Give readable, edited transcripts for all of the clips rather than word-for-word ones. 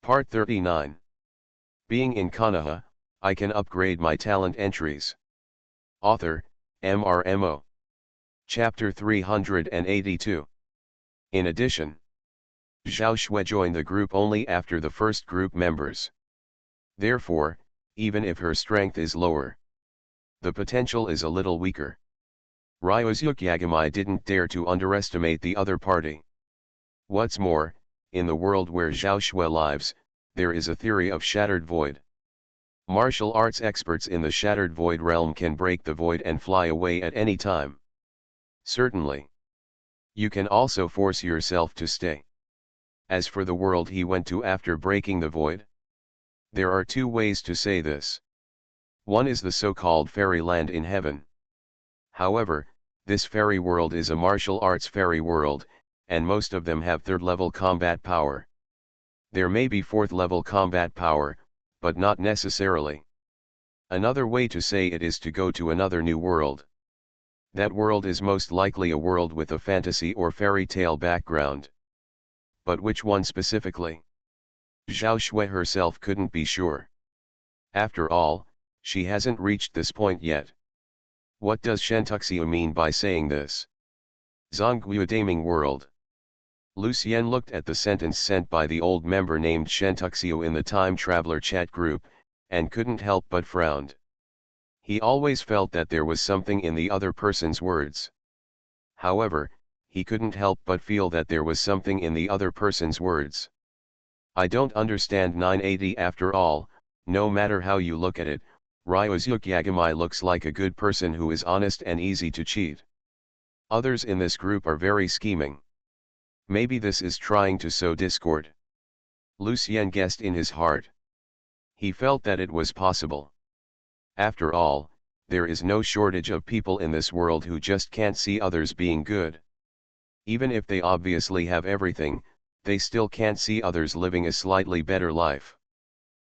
Part 39. Being in Konoha, I can upgrade my talent entries. Author, MRMO. Chapter 382. In addition, Zhao Shui joined the group only after the first group members. Therefore, even if her strength is lower, the potential is a little weaker. Ryosuke Yagami didn't dare to underestimate the other party. What's more, in the world where Zhao Shui lives, there is a theory of shattered void. Martial arts experts in the shattered void realm can break the void and fly away at any time. Certainly. You can also force yourself to stay. As for the world he went to after breaking the void, there are two ways to say this. One is the so-called fairy land in heaven. However, this fairy world is a martial arts fairy world, and most of them have third-level combat power. There may be fourth-level combat power, but not necessarily. Another way to say it is to go to another new world. That world is most likely a world with a fantasy or fairy tale background. But which one specifically? Zhao Shui herself couldn't be sure. After all, she hasn't reached this point yet. What does Shentuxio mean by saying this? Zongguo Daming World. Lucien looked at the sentence sent by the old member named Shentuxio in the Time Traveler chat group, and couldn't help but frowned. He always felt that there was something in the other person's words. However, he couldn't help but feel that there was something in the other person's words. I don't understand 980 after all. No matter how you look at it, Ryosuke Yagami looks like a good person who is honest and easy to cheat. Others in this group are very scheming. Maybe this is trying to sow discord. Lucien guessed in his heart. He felt that it was possible. After all, there is no shortage of people in this world who just can't see others being good. Even if they obviously have everything, they still can't see others living a slightly better life.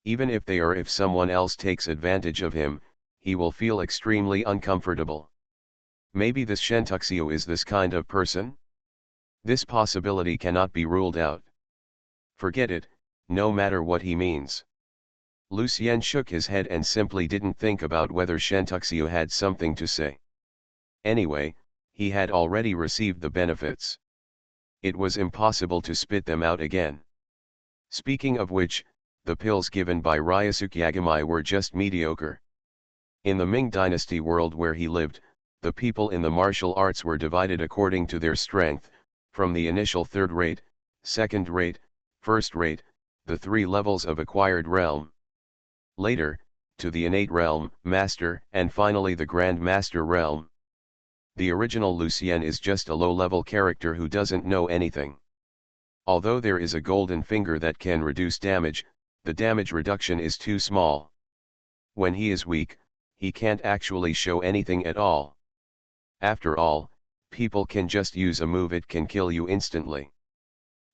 Even if if someone else takes advantage of him, he will feel extremely uncomfortable. Maybe this Shentuxio is this kind of person? This possibility cannot be ruled out. Forget it, no matter what he means. Lucien shook his head and simply didn't think about whether Shentuxio had something to say. Anyway, he had already received the benefits. It was impossible to spit them out again. Speaking of which, the pills given by Ryosuke Yagami were just mediocre. In the Ming Dynasty world where he lived, the people in the martial arts were divided according to their strength, from the initial third-rate, second-rate, first-rate, the three levels of acquired realm. Later, to the innate realm, master, and finally the Grand Master realm. The original Lucien is just a low-level character who doesn't know anything. Although there is a golden finger that can reduce damage, the damage reduction is too small. When he is weak, he can't actually show anything at all. After all, people can just use a move, it can kill you instantly.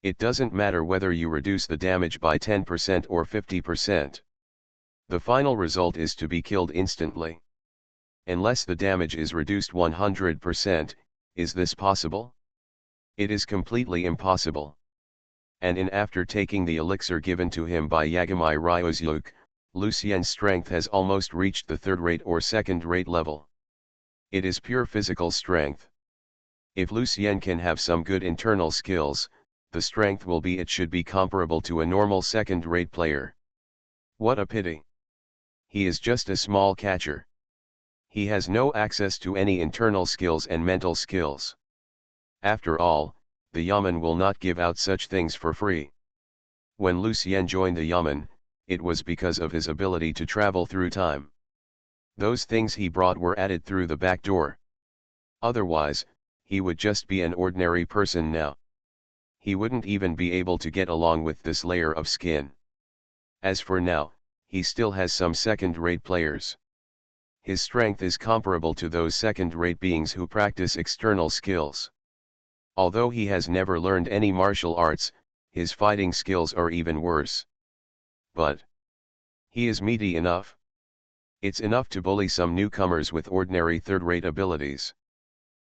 It doesn't matter whether you reduce the damage by 10% or 50%. The final result is to be killed instantly. Unless the damage is reduced 100%, is this possible? It is completely impossible. And after taking the elixir given to him by Yagami Ryosuke, Lucien's strength has almost reached the third-rate or second-rate level. It is pure physical strength. If Lucien can have some good internal skills, the strength should be comparable to a normal second-rate player. What a pity. He is just a small catcher. He has no access to any internal skills and mental skills. After all, the Yamen will not give out such things for free. When Lucien joined the Yamen, it was because of his ability to travel through time. Those things he brought were added through the back door. Otherwise, he would just be an ordinary person now. He wouldn't even be able to get along with this layer of skin. As for now, he still has some second-rate players. His strength is comparable to those second-rate beings who practice external skills. Although he has never learned any martial arts, his fighting skills are even worse. But he is meaty enough. It's enough to bully some newcomers with ordinary third-rate abilities.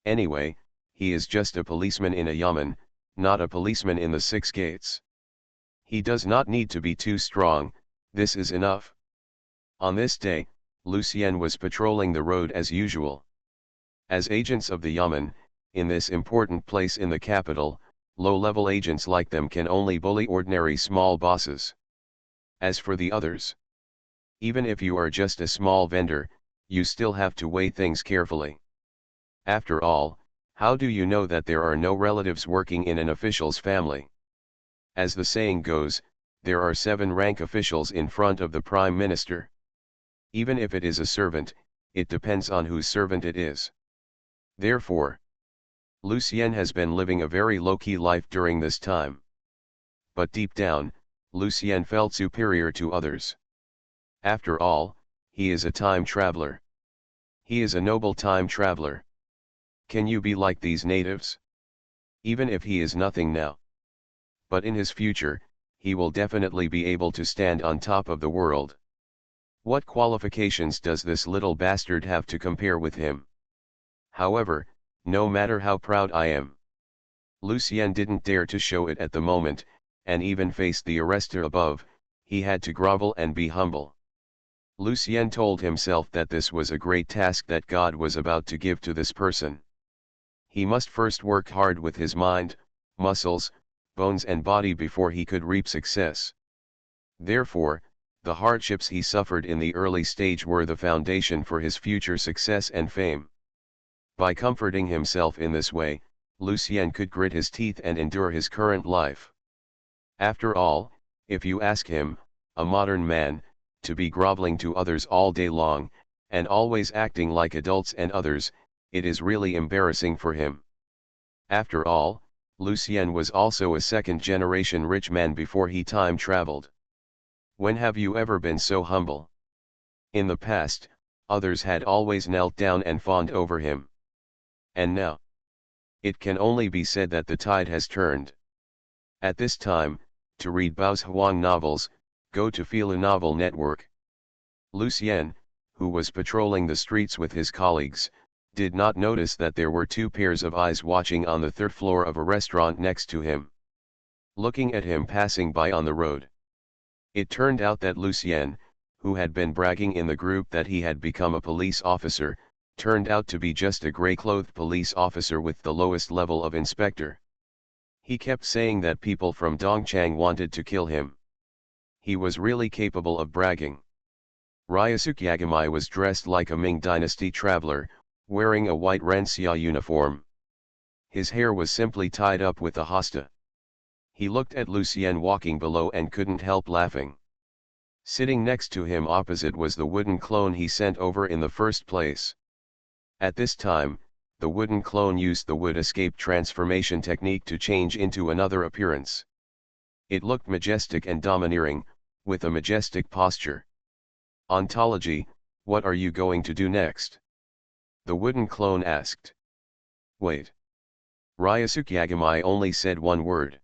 Anyway, he is just a policeman in a yamen, not a policeman in the Six Gates. He does not need to be too strong, this is enough. On this day, Lucien was patrolling the road as usual. As agents of the Yamen, in this important place in the capital, low-level agents like them can only bully ordinary small bosses. As for the others, even if you are just a small vendor, you still have to weigh things carefully. After all, how do you know that there are no relatives working in an official's family? As the saying goes, there are 7 rank officials in front of the Prime Minister. Even if it is a servant, it depends on whose servant it is. Therefore, Lucien has been living a very low-key life during this time. But deep down, Lucien felt superior to others. After all, he is a time traveler. He is a noble time traveler. Can you be like these natives? Even if he is nothing now. But in his future, he will definitely be able to stand on top of the world. What qualifications does this little bastard have to compare with him? However, no matter how proud I am, Lucien didn't dare to show it at the moment, and even face the arrestor above, he had to grovel and be humble. Lucien told himself that this was a great task that God was about to give to this person. He must first work hard with his mind, muscles, bones and body before he could reap success. Therefore, the hardships he suffered in the early stage were the foundation for his future success and fame. By comforting himself in this way, Lucien could grit his teeth and endure his current life. After all, if you ask him, a modern man, to be groveling to others all day long, and always acting like adults and others, it is really embarrassing for him. After all, Lucien was also a second-generation rich man before he time traveled. When have you ever been so humble? In the past, others had always knelt down and fawned over him. And now, it can only be said that the tide has turned. At this time, to read Bao's Huang novels, go to Fila Novel Network. Lucien, who was patrolling the streets with his colleagues, did not notice that there were 2 pairs of eyes watching on the 3rd floor of a restaurant next to him, looking at him passing by on the road. It turned out that Lucien, who had been bragging in the group that he had become a police officer, turned out to be just a gray-clothed police officer with the lowest level of inspector. He kept saying that people from Dongchang wanted to kill him. He was really capable of bragging. Ryosuke Yagamai was dressed like a Ming Dynasty traveler, wearing a white Rensia uniform. His hair was simply tied up with a hosta. He looked at Lucien walking below and couldn't help laughing. Sitting next to him opposite was the wooden clone he sent over in the first place. At this time, the wooden clone used the wood escape transformation technique to change into another appearance. It looked majestic and domineering, with a majestic posture. Ontology, what are you going to do next? The wooden clone asked. Wait. Ryosuke Yagamai only said one word.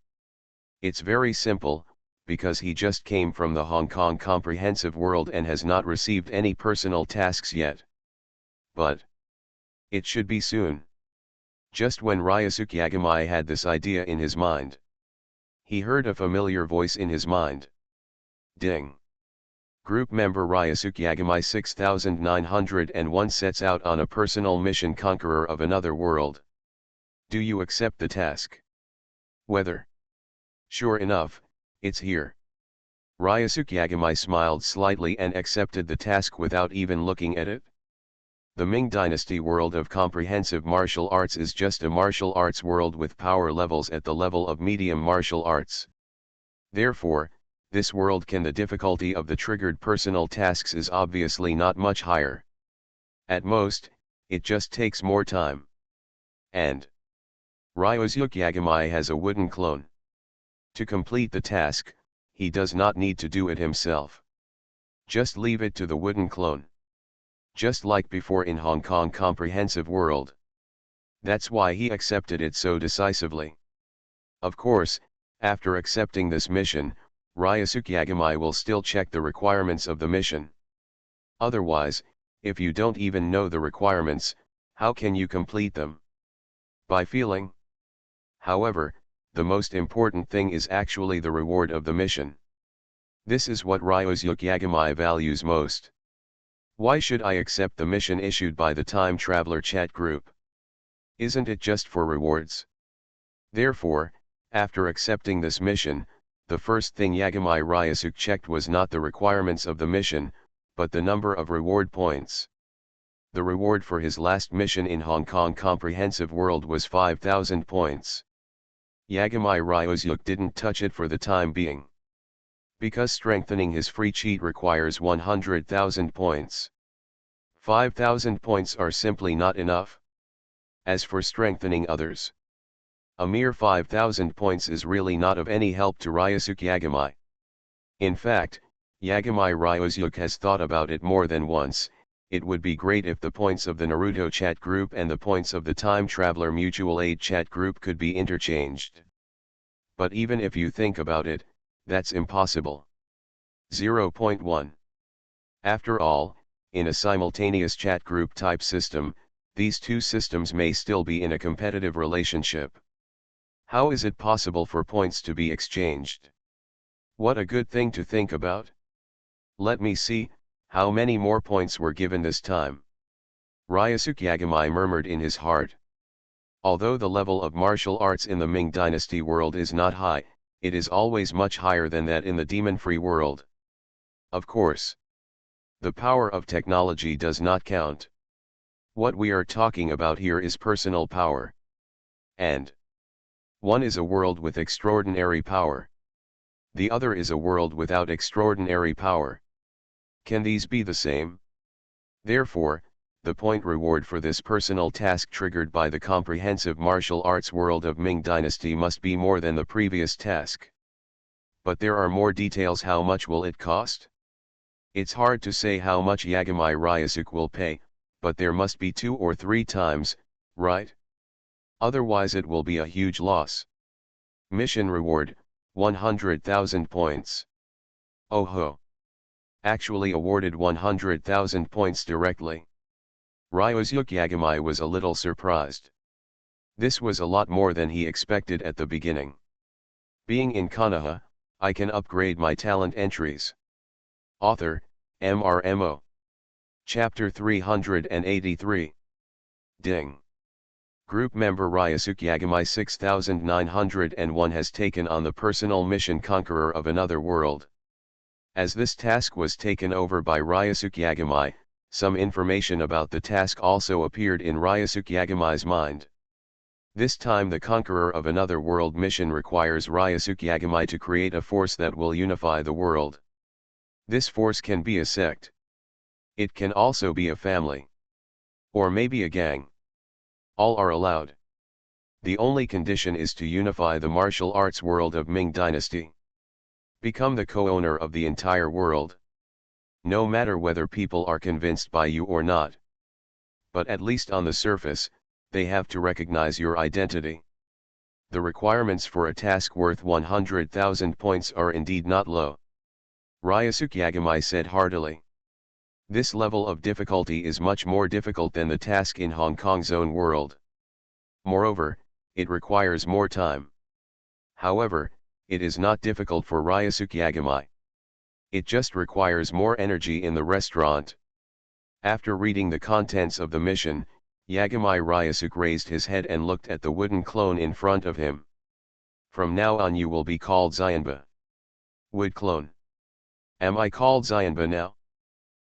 It's very simple, because he just came from the Hong Kong comprehensive world and has not received any personal tasks yet. But it should be soon. Just when Ryosuke Yagamai had this idea in his mind, he heard a familiar voice in his mind. Ding. Group member Ryosuke Yagamai 6901 sets out on a personal mission, conqueror of another world. Do you accept the task? Whether? Sure enough, it's here. Ryosuke Yagamai smiled slightly and accepted the task without even looking at it. The Ming Dynasty world of comprehensive martial arts is just a martial arts world with power levels at the level of medium martial arts. Therefore, this world the difficulty of the triggered personal tasks is obviously not much higher. At most, it just takes more time. And Ryosuke Yagamai has a wooden clone. To complete the task, he does not need to do it himself. Just leave it to the wooden clone. Just like before in Hong Kong comprehensive world. That's why he accepted it so decisively. Of course, after accepting this mission, Ryosuke Yagamai will still check the requirements of the mission. Otherwise, if you don't even know the requirements, how can you complete them? By feeling. However, the most important thing is actually the reward of the mission. This is what Ryosuke Yagami values most. Why should I accept the mission issued by the Time Traveler chat group? Isn't it just for rewards? Therefore, after accepting this mission, the first thing Yagami Ryosuke checked was not the requirements of the mission, but the number of reward points. The reward for his last mission in Hong Kong Comprehensive World was 5,000 points. Yagami Ryosuke didn't touch it for the time being. Because strengthening his free cheat requires 100,000 points. 5,000 points are simply not enough. As for strengthening others, a mere 5,000 points is really not of any help to Ryosuke Yagami. In fact, Yagami Ryosuke has thought about it more than once. It would be great if the points of the Naruto chat group and the points of the Time Traveler Mutual Aid chat group could be interchanged. But even if you think about it, that's impossible. 0.1. After all, in a simultaneous chat group type system, these two systems may still be in a competitive relationship. How is it possible for points to be exchanged? What a good thing to think about. Let me see, how many more points were given this time? Ryosuke Yagami murmured in his heart. Although the level of martial arts in the Ming Dynasty world is not high, it is always much higher than that in the demon-free world. Of course, the power of technology does not count. What we are talking about here is personal power. And one is a world with extraordinary power. The other is a world without extraordinary power. Can these be the same? Therefore, the point reward for this personal task triggered by the comprehensive martial arts world of Ming Dynasty must be more than the previous task. But there are more details. How much will it cost? It's hard to say how much Yagami Ryosuke will pay, but there must be 2 or 3 times, right? Otherwise it will be a huge loss. Mission reward, 100,000 points. Oh ho! Actually awarded 100,000 points directly. Ryosuke Yagami was a little surprised. This was a lot more than he expected at the beginning. Being in Konoha, I can upgrade my talent entries. Author, MRMO. Chapter 383. Ding. Group member Ryosuke Yagami 6901 has taken on the personal mission Conqueror of Another World. As this task was taken over by Ryosuke Yagami, some information about the task also appeared in Ryosuke Yagami's mind. This time the Conqueror of Another World mission requires Ryosuke Yagami to create a force that will unify the world. This force can be a sect. It can also be a family. Or maybe a gang. All are allowed. The only condition is to unify the martial arts world of Ming Dynasty. Become the co-owner of the entire world. No matter whether people are convinced by you or not. But at least on the surface, they have to recognize your identity. The requirements for a task worth 100,000 points are indeed not low. Ryosuke Yagami said heartily. This level of difficulty is much more difficult than the task in Hong Kong's own world. Moreover, it requires more time. However, it is not difficult for Ryosuke Yagami. It just requires more energy in the restaurant. After reading the contents of the mission, Yagami Ryosuke raised his head and looked at the wooden clone in front of him. From now on you will be called Zionba. Wood clone. Am I called Zionba now?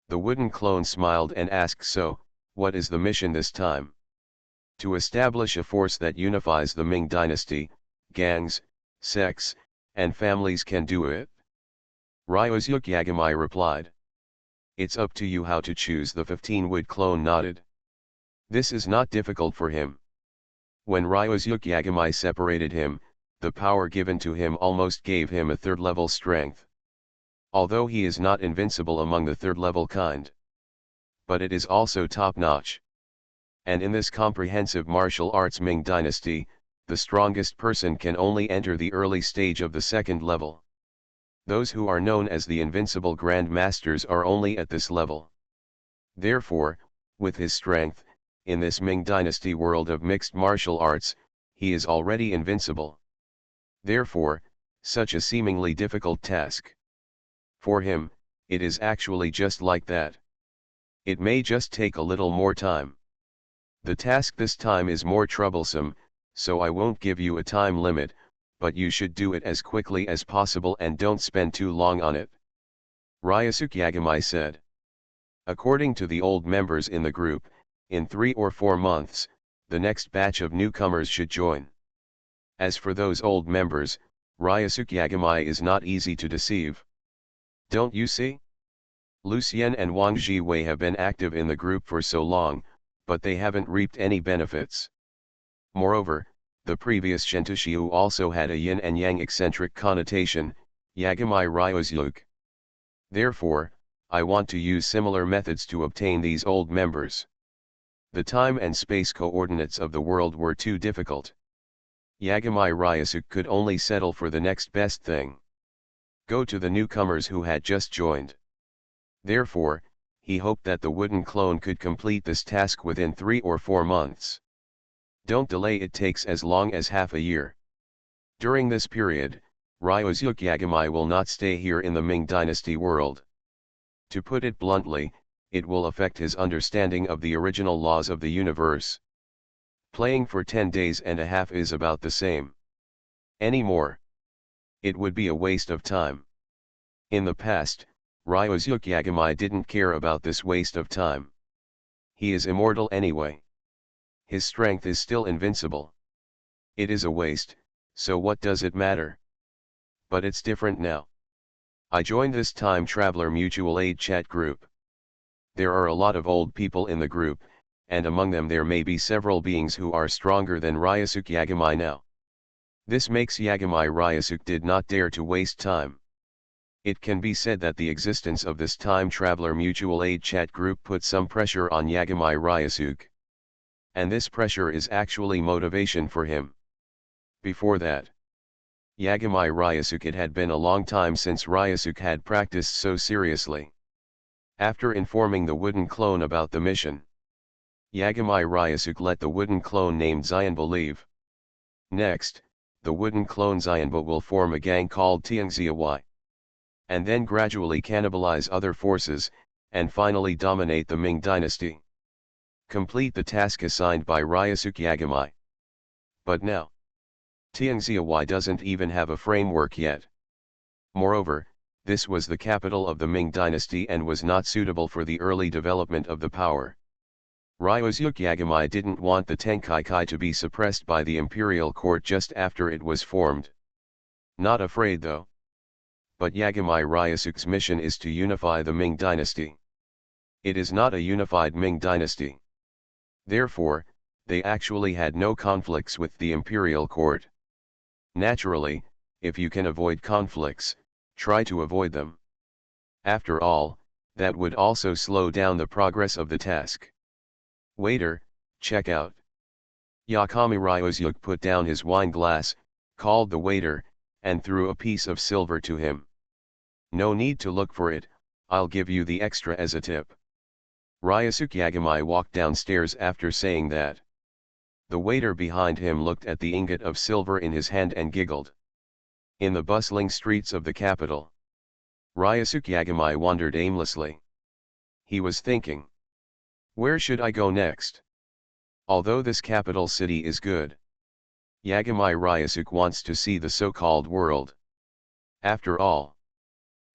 The wooden clone smiled and asked, so, what is the mission this time? To establish a force that unifies the Ming Dynasty, gangs, sects, and families can do it? Ryosuke Yagami replied. It's up to you how to choose. The 15-wood clone nodded. This is not difficult for him. When Ryosuke Yagami separated him, the power given to him almost gave him a 3rd-level strength. Although he is not invincible among the 3rd-level kind. But it is also top-notch. And in this comprehensive martial arts Ming Dynasty, the strongest person can only enter the early stage of the 2nd level. Those who are known as the Invincible Grand Masters are only at this level. Therefore, with his strength, in this Ming Dynasty world of mixed martial arts, he is already invincible. Therefore, such a seemingly difficult task. For him, it is actually just like that. It may just take a little more time. The task this time is more troublesome, so I won't give you a time limit, but you should do it as quickly as possible and don't spend too long on it. Ryosuke Yagamai said. According to the old members in the group, in 3 or 4 months, the next batch of newcomers should join. As for those old members, Ryosuke Yagamai is not easy to deceive. Don't you see? Lucien and Wang Jiwei have been active in the group for so long, but they haven't reaped any benefits. Moreover, the previous Shentushiu also had a yin and yang eccentric connotation, Yagamai Ryosuke. Therefore, I want to use similar methods to obtain these old members. The time and space coordinates of the world were too difficult. Yagamai Ryosuke could only settle for the next best thing. Go to the newcomers who had just joined. Therefore, he hoped that the wooden clone could complete this task within 3 or 4 months. Don't delay, it takes as long as half a year. During this period, Ryosuke Yagamai will not stay here in the Ming Dynasty world. To put it bluntly, it will affect his understanding of the original laws of the universe. Playing for 10 days and a half is about the same. Any more? It would be a waste of time. In the past, Ryosuke Yagamai didn't care about this waste of time. He is immortal anyway. His strength is still invincible. It is a waste, so what does it matter? But it's different now. I joined this time traveler mutual aid chat group. There are a lot of old people in the group, and among them there may be several beings who are stronger than Ryosuke Yagamai now. This makes Yagamai Ryosuke did not dare to waste time. It can be said that the existence of this time traveler mutual aid chat group put some pressure on Yagamai Ryosuke. And this pressure is actually motivation for him. Before that, Yagamai Ryosuke, it had been a long time since Ryosuke had practiced so seriously. After informing the wooden clone about the mission, Yagamai Ryosuke let the wooden clone named Xianba leave. Next, the wooden clone Xianba will form a gang called Tianxiawai. And then gradually cannibalize other forces, and finally dominate the Ming dynasty. Complete the task assigned by Ryosuke Yagamai. But now, Tianxiawai doesn't even have a framework yet. Moreover, this was the capital of the Ming dynasty and was not suitable for the early development of the power. Ryosuke Yagamai didn't want the Tenkaikai to be suppressed by the imperial court just after it was formed. Not afraid though. But Yagamai Ryosuke's mission is to unify the Ming dynasty. It is not a unified Ming dynasty. Therefore, they actually had no conflicts with the imperial court. Naturally, if you can avoid conflicts, try to avoid them. After all, that would also slow down the progress of the task. Waiter, check out. Yagamai Ryosuke put down his wine glass, called the waiter, and threw a piece of silver to him. No need to look for it, I'll give you the extra as a tip. Ryosuke Yagamai walked downstairs after saying that. The waiter behind him looked at the ingot of silver in his hand and giggled. In the bustling streets of the capital, Ryosuke Yagamai wandered aimlessly. He was thinking, where should I go next? Although this capital city is good, Yagamai Ryosuke wants to see the so-called world. After all,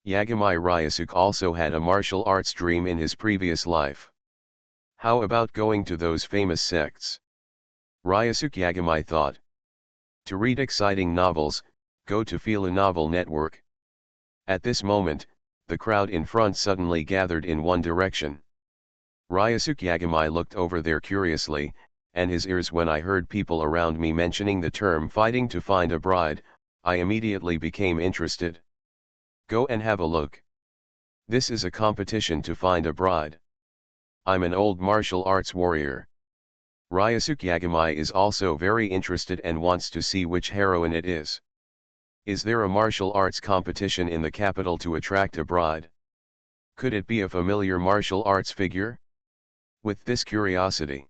Yagamai Ryosuke also had a martial arts dream in his previous life. How about going to those famous sects? Ryosuke Yagamai thought. To read exciting novels, go to Fila Novel Network. At this moment, the crowd in front suddenly gathered in one direction. Ryosuke Yagamai looked over there curiously, and his ears when I heard people around me mentioning the term fighting to find a bride, I immediately became interested. Go and have a look. This is a competition to find a bride. I'm an old martial arts warrior. Ryosuke Yagamai is also very interested and wants to see which heroine it is. Is there a martial arts competition in the capital to attract a bride? Could it be a familiar martial arts figure? With this curiosity,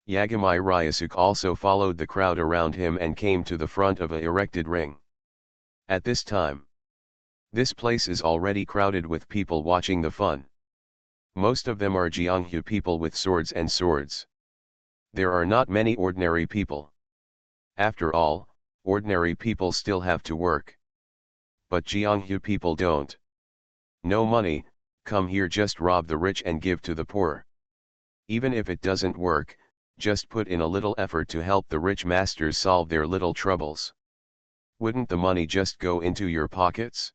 Yagami Ryusuke also followed the crowd around him and came to the front of a erected ring. At this time, this place is already crowded with people watching the fun. Most of them are Jianghu people with swords and swords. There are not many ordinary people. After all, ordinary people still have to work. But Jianghu people don't. No money, come here, just rob the rich and give to the poor. Even if it doesn't work, just put in a little effort to help the rich masters solve their little troubles. Wouldn't the money just go into your pockets?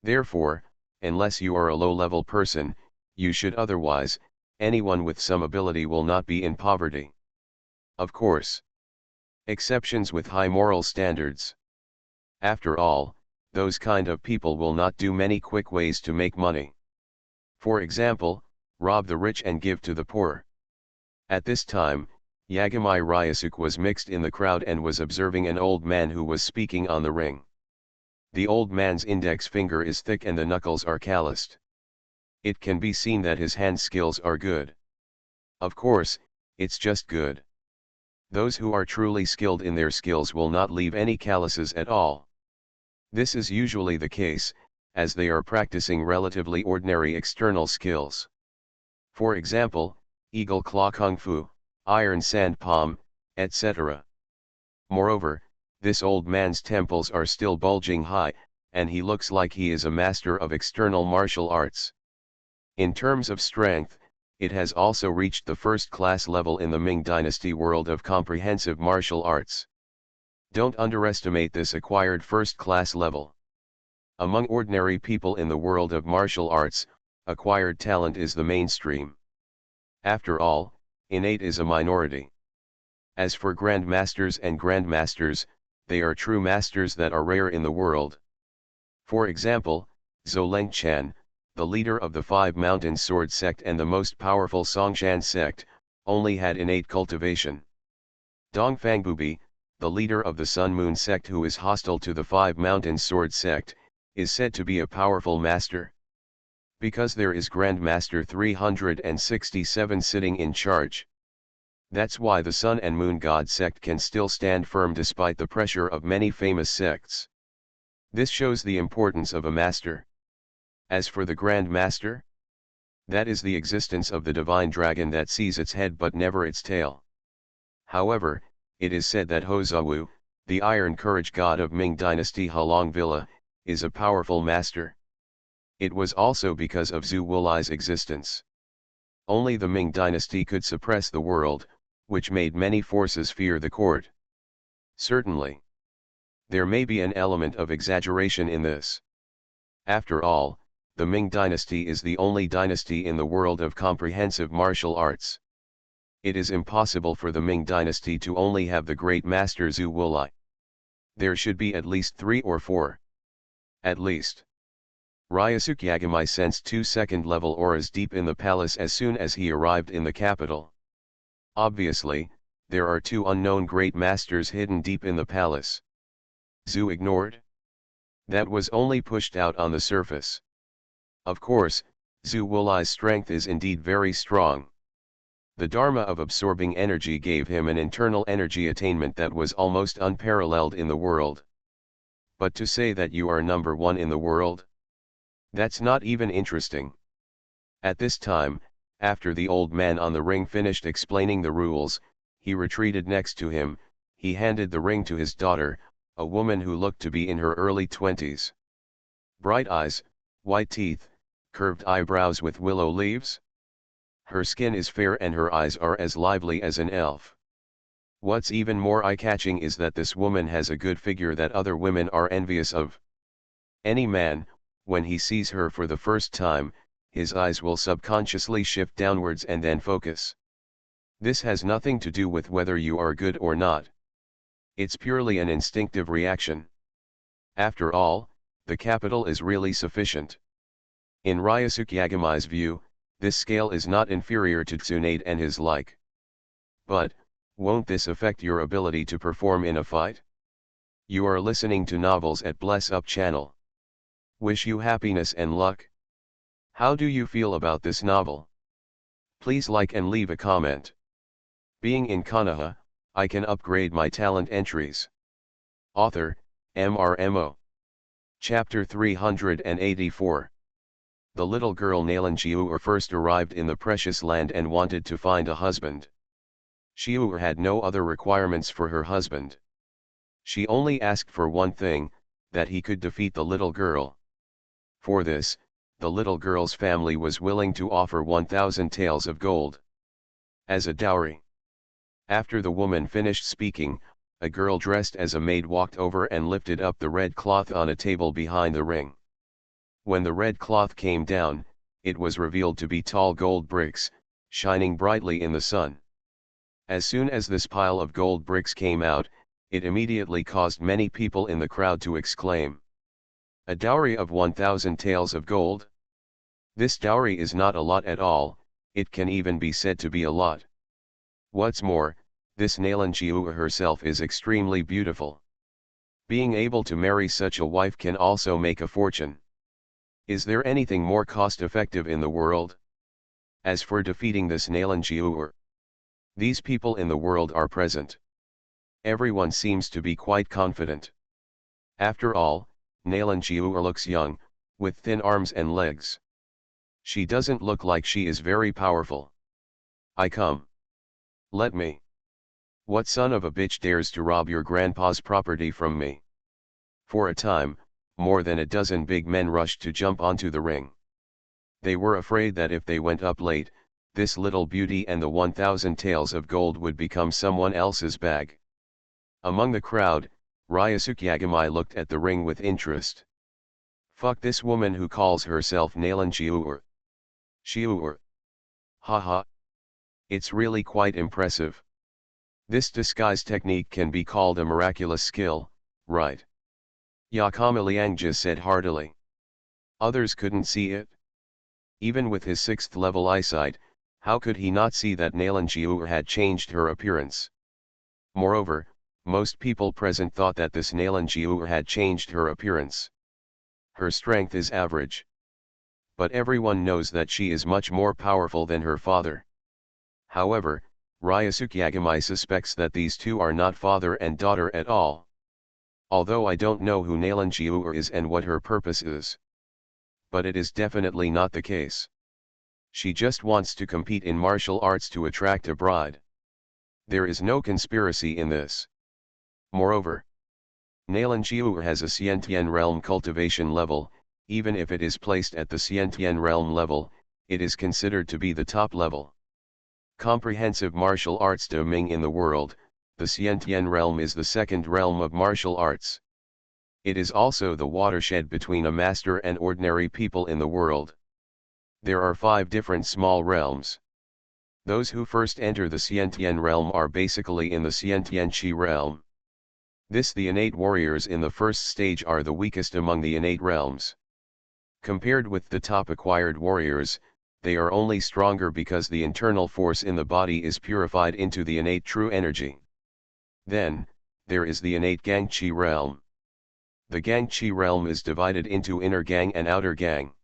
Therefore, unless you are a low-level person, you should. Otherwise, anyone with some ability will not be in poverty. Of course, exceptions with high moral standards. After all, those kind of people will not do many quick ways to make money. For example, rob the rich and give to the poor. At this time, Yagami Ryusuke was mixed in the crowd and was observing an old man who was speaking on the ring. The old man's index finger is thick and the knuckles are calloused. It can be seen that his hand skills are good. Of course, it's just good. Those who are truly skilled in their skills will not leave any calluses at all. This is usually the case, as they are practicing relatively ordinary external skills. For example, eagle claw kung fu, iron sand palm, etc. Moreover, this old man's temples are still bulging high, and he looks like he is a master of external martial arts. In terms of strength, it has also reached the first-class level in the Ming Dynasty world of comprehensive martial arts. Don't underestimate this acquired first-class level. Among ordinary people in the world of martial arts, acquired talent is the mainstream. After all, innate is a minority. As for grandmasters and grandmasters, they are true masters that are rare in the world. For example, Zhou Lengchan, the leader of the Five Mountain Sword sect and the most powerful Songshan sect, only had innate cultivation. Dongfangbubi, the leader of the Sun Moon sect who is hostile to the Five Mountain Sword sect, is said to be a powerful master. Because there is Grandmaster 367 sitting in charge. That's why the Sun and Moon God sect can still stand firm despite the pressure of many famous sects. This shows the importance of a master. As for the Grand Master, that is the existence of the divine dragon that sees its head but never its tail. However, it is said that Hozawu, the iron courage god of Ming Dynasty Halong Villa, is a powerful master. It was also because of Zhu Wulai's existence. Only the Ming Dynasty could suppress the world, which made many forces fear the court. Certainly, there may be an element of exaggeration in this. After all, the Ming Dynasty is the only dynasty in the world of comprehensive martial arts. It is impossible for the Ming Dynasty to only have the great master Zhu Wulai. There should be at least 3 or 4. At least. Ryusuke Yagami sensed 2 second-level auras deep in the palace as soon as he arrived in the capital. Obviously, there are 2 unknown great masters hidden deep in the palace. Zhu ignored? That was only pushed out on the surface. Of course, Zhu Wulai's strength is indeed very strong. The Dharma of absorbing energy gave him an internal energy attainment that was almost unparalleled in the world. But to say that you are number 1 in the world? That's not even interesting. At this time, after the old man on the ring finished explaining the rules, he retreated next to him. He handed the ring to his daughter, a woman who looked to be in her early 20s. Bright eyes, white teeth, curved eyebrows with willow leaves. Her skin is fair and her eyes are as lively as an elf. What's even more eye-catching is that this woman has a good figure that other women are envious of. Any man, when he sees her for the first time, his eyes will subconsciously shift downwards and then focus. This has nothing to do with whether you are good or not. It's purely an instinctive reaction. After all, the capital is really sufficient. In Ryusuke Yagami's view, this scale is not inferior to Tsunade and his like. But, won't this affect your ability to perform in a fight? You are listening to novels at Bless Up channel. Wish you happiness and luck. How do you feel about this novel? Please like and leave a comment. Being in Konoha, I can upgrade my talent entries. Author, MRMO. Chapter 384. The little girl Nalan Jiur first arrived in the precious land and wanted to find a husband. Jiur had no other requirements for her husband. She only asked for one thing, that he could defeat the little girl. For this, the little girl's family was willing to offer 1,000 taels of gold as a dowry. After the woman finished speaking, a girl dressed as a maid walked over and lifted up the red cloth on a table behind the ring. When the red cloth came down, it was revealed to be tall gold bricks, shining brightly in the sun. As soon as this pile of gold bricks came out, it immediately caused many people in the crowd to exclaim, "A dowry of 1,000 taels of gold? This dowry is not a lot at all, it can even be said to be a lot. What's more, this Nalan Jiua herself is extremely beautiful. Being able to marry such a wife can also make a fortune. Is there anything more cost-effective in the world? As for defeating this Nalan Jiua, these people in the world are present. Everyone seems to be quite confident. After all, Nalan Jiua looks young, with thin arms and legs. She doesn't look like she is very powerful. I come. Let me. What son of a bitch dares to rob your grandpa's property from me?" For a time, more than a dozen big men rushed to jump onto the ring. They were afraid that if they went up late, this little beauty and the 1,000 taels of gold would become someone else's bag. Among the crowd, Ryusuke Yagamai looked at the ring with interest. Fuck this woman who calls herself Nalan Jiur. Jiur. Haha. It's really quite impressive. This disguise technique can be called a miraculous skill, right? Yakama Liangja said heartily. Others couldn't see it. Even with his 6th level eyesight, how could he not see that Nalan Jiur had changed her appearance? Moreover, most people present thought that this Nalan Jiur had changed her appearance. Her strength is average. But everyone knows that she is much more powerful than her father. However, Ryusuke Yagamai suspects that these two are not father and daughter at all. Although I don't know who Nalan Jiur is and what her purpose is. But it is definitely not the case. She just wants to compete in martial arts to attract a bride. There is no conspiracy in this. Moreover, Nalan Jiur has a Xiantian realm cultivation level. Even if it is placed at the Xiantian realm level, it is considered to be the top level. Comprehensive martial arts domain in the world, the Xiantian realm is the second realm of martial arts. It is also the watershed between a master and ordinary people in the world. There are 5 different small realms. Those who first enter the Xiantian realm are basically in the Xiantian Qi realm. The innate warriors in the first stage are the weakest among the innate realms. Compared with the top acquired warriors, they are only stronger because the internal force in the body is purified into the innate true energy. Then, there is the innate Gang Qi realm. The Gang Qi realm is divided into inner gang and outer gang.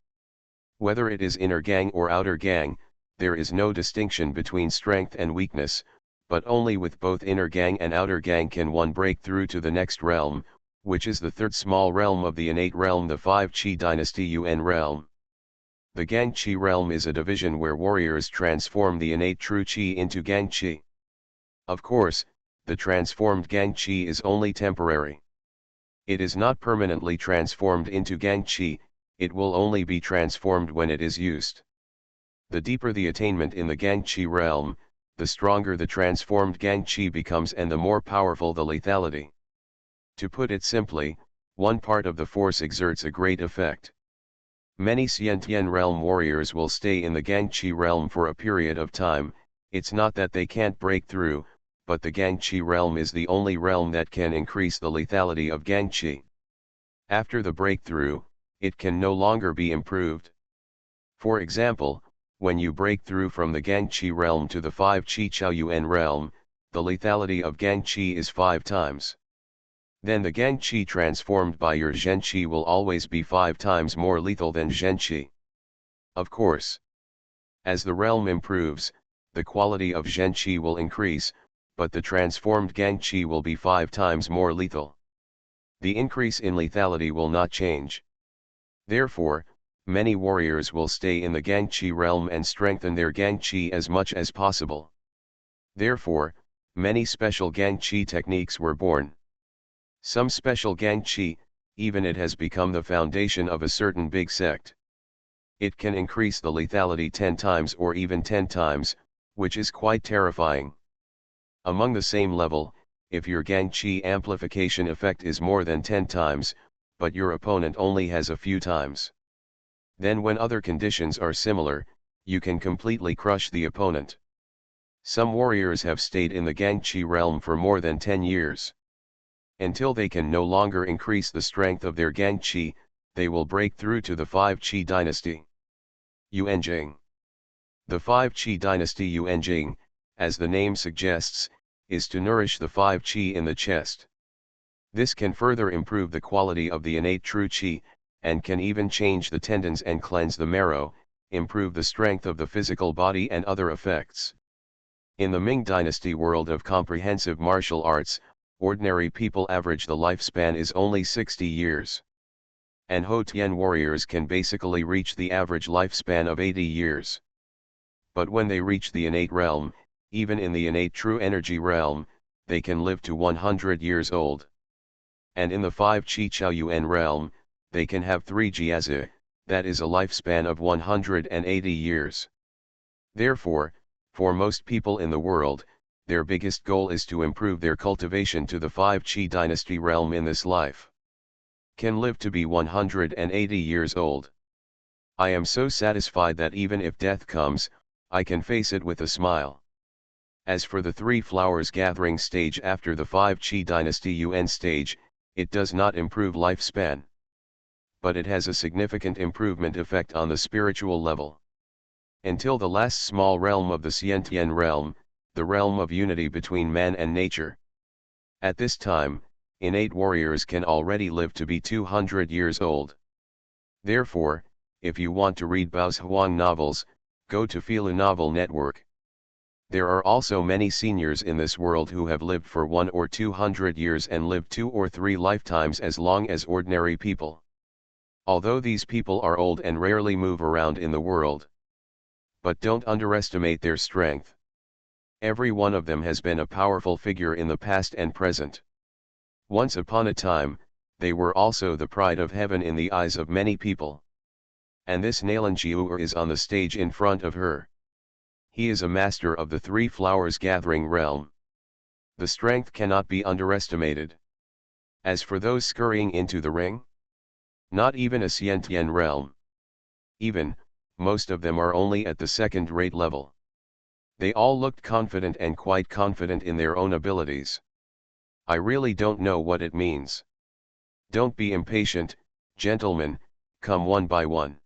Whether it is inner gang or outer gang, there is no distinction between strength and weakness, but only with both inner gang and outer gang can one break through to the next realm, which is the third small realm of the innate realm, the 5 Qi dynasty Yuan realm. The Gang Qi realm is a division where warriors transform the innate true Qi into Gang Qi. Of course, the transformed Gang Qi is only temporary. It is not permanently transformed into Gang Qi, it will only be transformed when it is used. The deeper the attainment in the Gang Qi realm, the stronger the transformed Gang Qi becomes and the more powerful the lethality. To put it simply, one part of the force exerts a great effect. Many Xiantian realm warriors will stay in the Gang Qi realm for a period of time. It's not that they can't break through, but the Gang Qi realm is the only realm that can increase the lethality of Gang Qi. After the breakthrough, it can no longer be improved. For example, when you break through from the Gang Qi realm to the 5 Qi Chao Yuan realm, the lethality of Gang Qi is 5 times. Then the Gang Qi transformed by your Zhen Qi will always be 5 times more lethal than Zhen Qi. Of course, as the realm improves, the quality of Zhen Qi will increase, but the transformed Gang Qi will be 5 times more lethal. The increase in lethality will not change. Therefore, many warriors will stay in the Gang Qi realm and strengthen their Gang Qi as much as possible. Therefore, many special Gang Qi techniques were born. Some special Gang Qi, even it has become the foundation of a certain big sect. It can increase the lethality 10 times or even 10 times, which is quite terrifying. Among the same level, if your Gang Qi amplification effect is more than 10 times, but your opponent only has a few times. Then when other conditions are similar, you can completely crush the opponent. Some warriors have stayed in the Gang Qi realm for more than 10 years. Until they can no longer increase the strength of their Gang Qi, they will break through to the 5 Qi dynasty. Yuanjing. The 5 Qi dynasty Yuanjing, as the name suggests, is to nourish the 5 Qi in the chest. This can further improve the quality of the innate true Qi, and can even change the tendons and cleanse the marrow, improve the strength of the physical body and other effects. In the Ming dynasty world of comprehensive martial arts, ordinary people average the lifespan is only 60 years. And Ho Tien warriors can basically reach the average lifespan of 80 years. But when they reach the innate realm, even in the innate true energy realm, they can live to 100 years old. And in the 5 Qi Chao Yuan realm, they can have 3 Jiazi, that is a lifespan of 180 years. Therefore, for most people in the world, their biggest goal is to improve their cultivation to the 5 Qi dynasty realm in this life. Can live to be 180 years old. I am so satisfied that even if death comes, I can face it with a smile. As for the 3 flowers gathering stage after the 5 Qi dynasty Yuan stage, it does not improve lifespan. But it has a significant improvement effect on the spiritual level. Until the last small realm of the Xiantian realm, the realm of unity between man and nature. At this time, innate warriors can already live to be 200 years old. Therefore, if you want to read Bao's Huang novels, go to Filu Novel Network. There are also many seniors in this world who have lived for 100 or 200 years and lived 2 or 3 lifetimes as long as ordinary people. Although these people are old and rarely move around in the world. But don't underestimate their strength. Every one of them has been a powerful figure in the past and present. Once upon a time, they were also the pride of heaven in the eyes of many people. And this Nalan Jiu'er is on the stage in front of her. He is a master of the 3 flowers gathering realm. The strength cannot be underestimated. As for those scurrying into the ring, not even a Xiantian realm. Even, most of them are only at the second-rate level. They all looked confident and quite confident in their own abilities. I really don't know what it means. Don't be impatient, gentlemen, come one by one.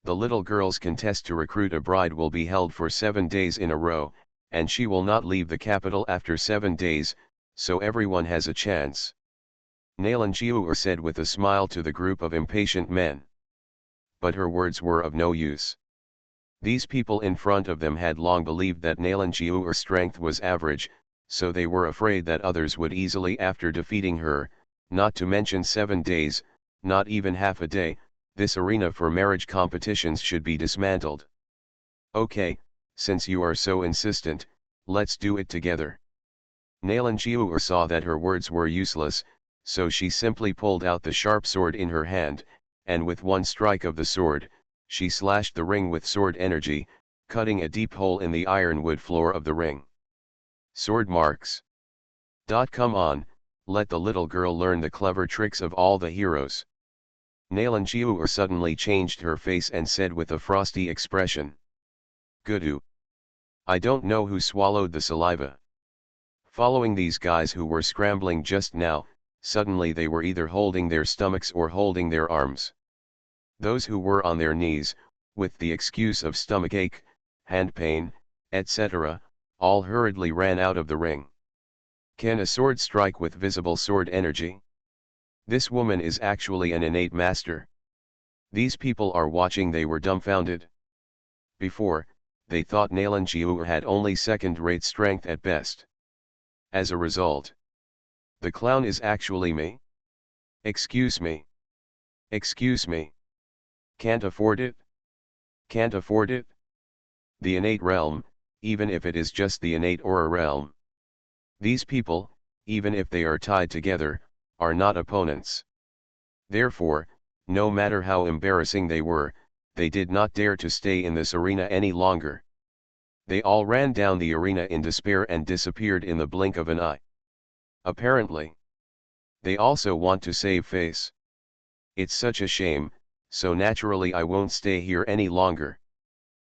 The little girl's contest to recruit a bride will be held for 7 days in a row, and she will not leave the capital after 7 days, so everyone has a chance. Nalan Jiu'er said with a smile to the group of impatient men. But her words were of no use. These people in front of them had long believed that Nalan Jiu'er's strength was average, so they were afraid that others would easily after defeating her, not to mention 7 days, not even half a day. This arena for marriage competitions should be dismantled. Okay, since you are so insistent, let's do it together. Nalan Jiu'er saw that her words were useless, so she simply pulled out the sharp sword in her hand, and with one strike of the sword, she slashed the ring with sword energy, cutting a deep hole in the ironwood floor of the ring. Sword marks. Come on, let the little girl learn the clever tricks of all the heroes. Nalan Jiu'er suddenly changed her face and said with a frosty expression. Gudu. I don't know who swallowed the saliva. Following these guys who were scrambling just now, suddenly they were either holding their stomachs or holding their arms. Those who were on their knees, with the excuse of stomachache, hand pain, etc., all hurriedly ran out of the ring. Can a sword strike with visible sword energy? This woman is actually an innate master. These people are watching, they were dumbfounded. Before, they thought Nalanjiu had only second-rate strength at best. As a result, the clown is actually me? Excuse me. Excuse me. Can't afford it? Can't afford it? The innate realm, even if it is just the innate aura realm. These people, even if they are tied together, are not opponents. Therefore, no matter how embarrassing they were, they did not dare to stay in this arena any longer. They all ran down the arena in despair and disappeared in the blink of an eye. Apparently, they also want to save face. It's such a shame, so naturally I won't stay here any longer.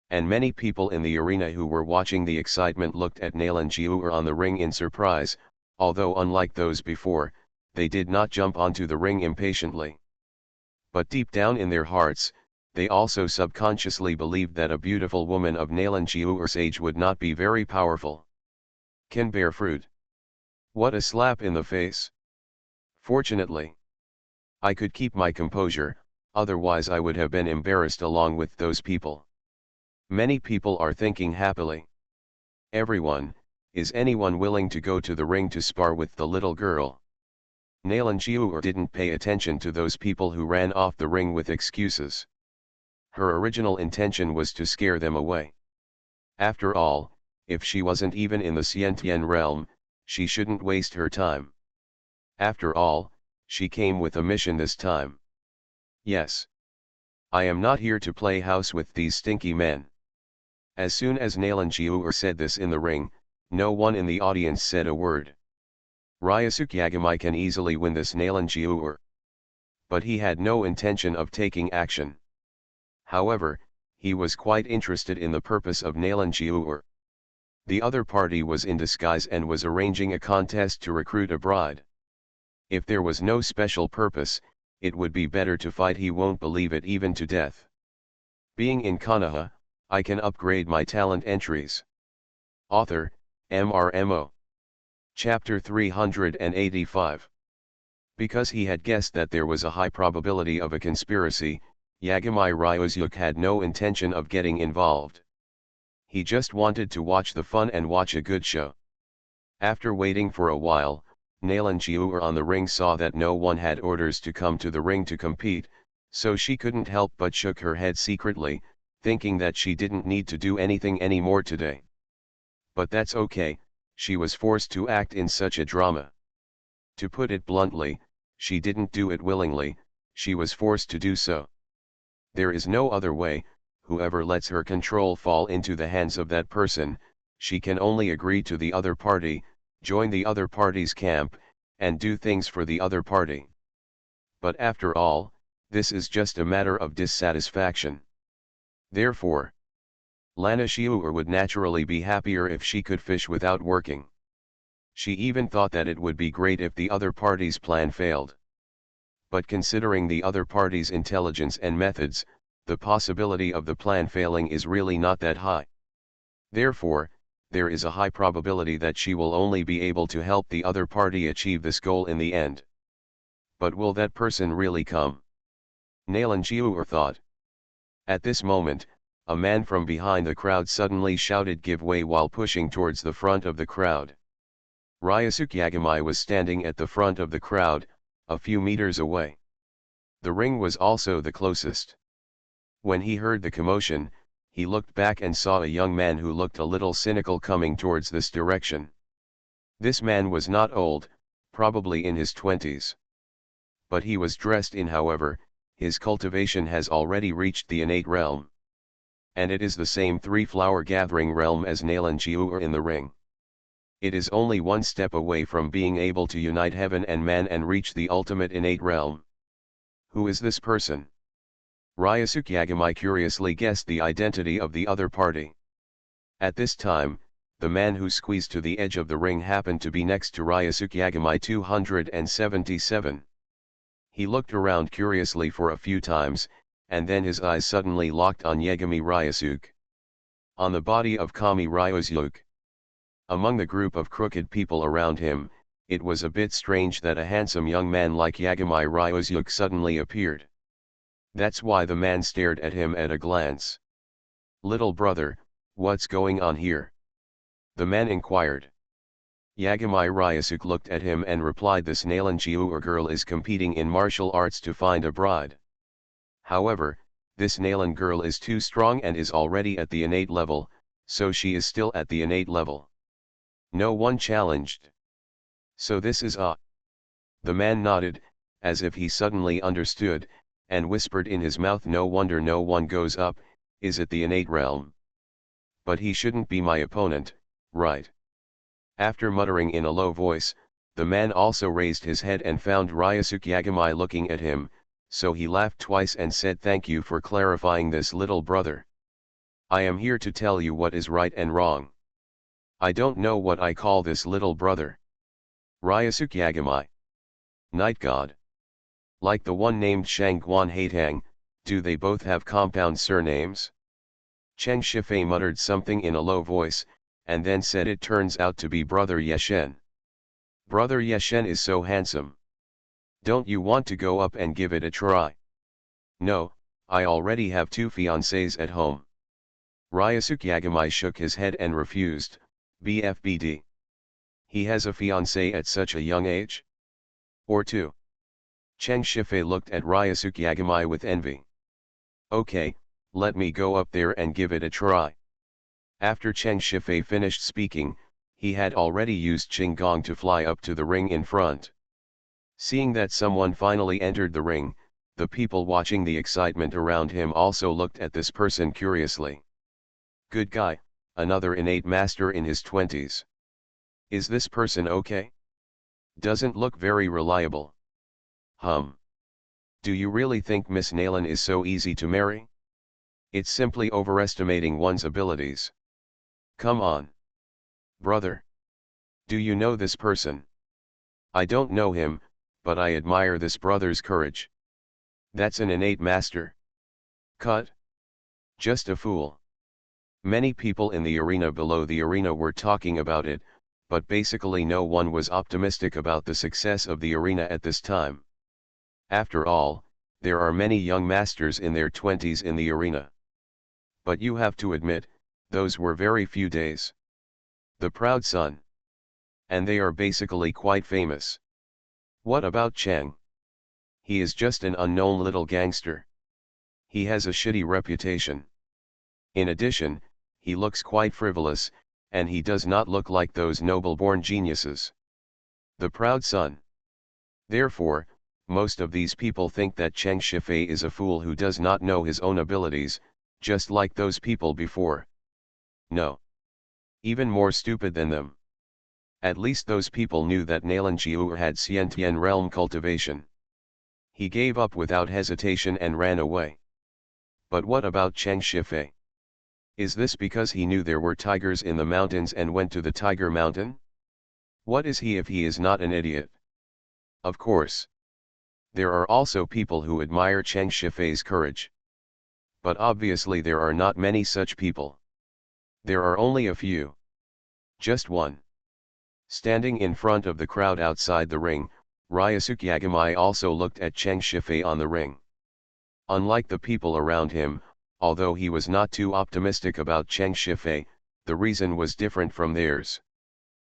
And many people in the arena who were watching the excitement looked at Nalanjiu on the ring in surprise, although unlike those before, they did not jump onto the ring impatiently. But deep down in their hearts, they also subconsciously believed that a beautiful woman of Nalanjiu's age would not be very powerful. Can bear fruit. What a slap in the face. Fortunately, I could keep my composure, otherwise I would have been embarrassed along with those people. Many people are thinking happily. Everyone, is anyone willing to go to the ring to spar with the little girl? Nalanjiu didn't pay attention to those people who ran off the ring with excuses. Her original intention was to scare them away. After all, if she wasn't even in the Xiantian realm, she shouldn't waste her time. After all, she came with a mission this time. Yes. I am not here to play house with these stinky men. As soon as Nalanjiu said this in the ring, no one in the audience said a word. Ryusuke Yagami can easily win this Nalanjiu. But he had no intention of taking action. However, he was quite interested in the purpose of Nalanjiu. The other party was in disguise and was arranging a contest to recruit a bride. If there was no special purpose, it would be better to fight. He won't believe it even to death. Being in Konoha, I can upgrade my talent entries. Author, MRMO. Chapter 385. Because he had guessed that there was a high probability of a conspiracy, Yagami Ryusuke had no intention of getting involved. He just wanted to watch the fun and watch a good show. After waiting for a while, Nalanjiu on the ring saw that no one had orders to come to the ring to compete, so she couldn't help but shook her head secretly, thinking that she didn't need to do anything anymore today. But that's okay, she was forced to act in such a drama. To put it bluntly, she didn't do it willingly, she was forced to do so. There is no other way. Whoever lets her control fall into the hands of that person, she can only agree to the other party, join the other party's camp, and do things for the other party. But after all, this is just a matter of dissatisfaction. Therefore, Lana Shiur would naturally be happier if she could fish without working. She even thought that it would be great if the other party's plan failed. But considering the other party's intelligence and methods, the possibility of the plan failing is really not that high. Therefore, there is a high probability that she will only be able to help the other party achieve this goal in the end. But will that person really come? Nalanjiu thought. At this moment, a man from behind the crowd suddenly shouted "Give way" while pushing towards the front of the crowd. Ryusuke Yagami was standing at the front of the crowd, a few meters away. The ring was also the closest. When he heard the commotion, he looked back and saw a young man who looked a little cynical coming towards this direction. This man was not old, probably in his 20s. But he was dressed in, however, his cultivation has already reached the innate realm. And it is the same three-flower gathering realm as Nalanjiu in the ring. It is only one step away from being able to unite heaven and man and reach the ultimate innate realm. Who is this person? Ryusuke Yagami curiously guessed the identity of the other party. At this time, the man who squeezed to the edge of the ring happened to be next to Ryusuke Yagami 277. He looked around curiously for a few times, and then his eyes suddenly locked on Yagami Ryusuke. On the body of Kami Ryusuke. Among the group of crooked people around him, it was a bit strange that a handsome young man like Yagami Ryusuke suddenly appeared. That's why the man stared at him at a glance. "Little brother, What's going on here? The man inquired. Yagami Ryusuke looked at him and replied, this Nalan girl is competing in martial arts to find a bride. However, this Nalan girl is too strong and is already at the innate level, so she is still at the innate level. No one challenged. So this is a. The man nodded, as if he suddenly understood, and whispered in his mouth, no wonder no one goes up, is it the innate realm? But he shouldn't be my opponent, right? After muttering in a low voice, the man also raised his head and found Ryusuke Yagami looking at him, so he laughed twice and said, thank you for clarifying this, little brother. I am here to tell you what is right and wrong. I don't know what I call this little brother. Ryusuke Yagami. Night God. Like the one named Shangguan Haitang, do they both have compound surnames? Cheng Shifei muttered something in a low voice, and then said, it turns out to be Brother Yeshen. Brother Yeshen is so handsome. Don't you want to go up and give it a try? No, I already have 2 fiancés at home. Ryusuke Yagami shook his head and refused, BFBD. He has a fiancé at such a young age? Or 2? Cheng Shifei looked at Ryusuke Yagami with envy. Okay, let me go up there and give it a try. After Cheng Shifei finished speaking, he had already used Qinggong to fly up to the ring in front. Seeing that someone finally entered the ring, the people watching the excitement around him also looked at this person curiously. Good guy, another innate master in his 20s. Is this person okay? Doesn't look very reliable. Do you really think Miss Nalan is so easy to marry? It's simply overestimating one's abilities. Come on. Brother. Do you know this person? I don't know him, but I admire this brother's courage. That's an innate master. Cut. Just a fool. Many people in the arena below the arena were talking about it, but basically no one was optimistic about the success of the arena at this time. After all, there are many young masters in their 20s in the arena. But you have to admit, those were very few days. The proud son. And they are basically quite famous. What about Cheng? He is just an unknown little gangster. He has a shitty reputation. In addition, he looks quite frivolous, and he does not look like those noble-born geniuses. The proud son. Therefore, most of these people think that Cheng Shifei is a fool who does not know his own abilities, just like those people before. No. Even more stupid than them. At least those people knew that Nalan Jiu had Xiantian realm cultivation. He gave up without hesitation and ran away. But what about Cheng Shifei? Is this because he knew there were tigers in the mountains and went to the Tiger Mountain? What is he if he is not an idiot? Of course. There are also people who admire Cheng Shifei's courage. But obviously there are not many such people. There are only a few. Just one. Standing in front of the crowd outside the ring, Ryusuke Yagami also looked at Cheng Shifei on the ring. Unlike the people around him, although he was not too optimistic about Cheng Shifei, the reason was different from theirs.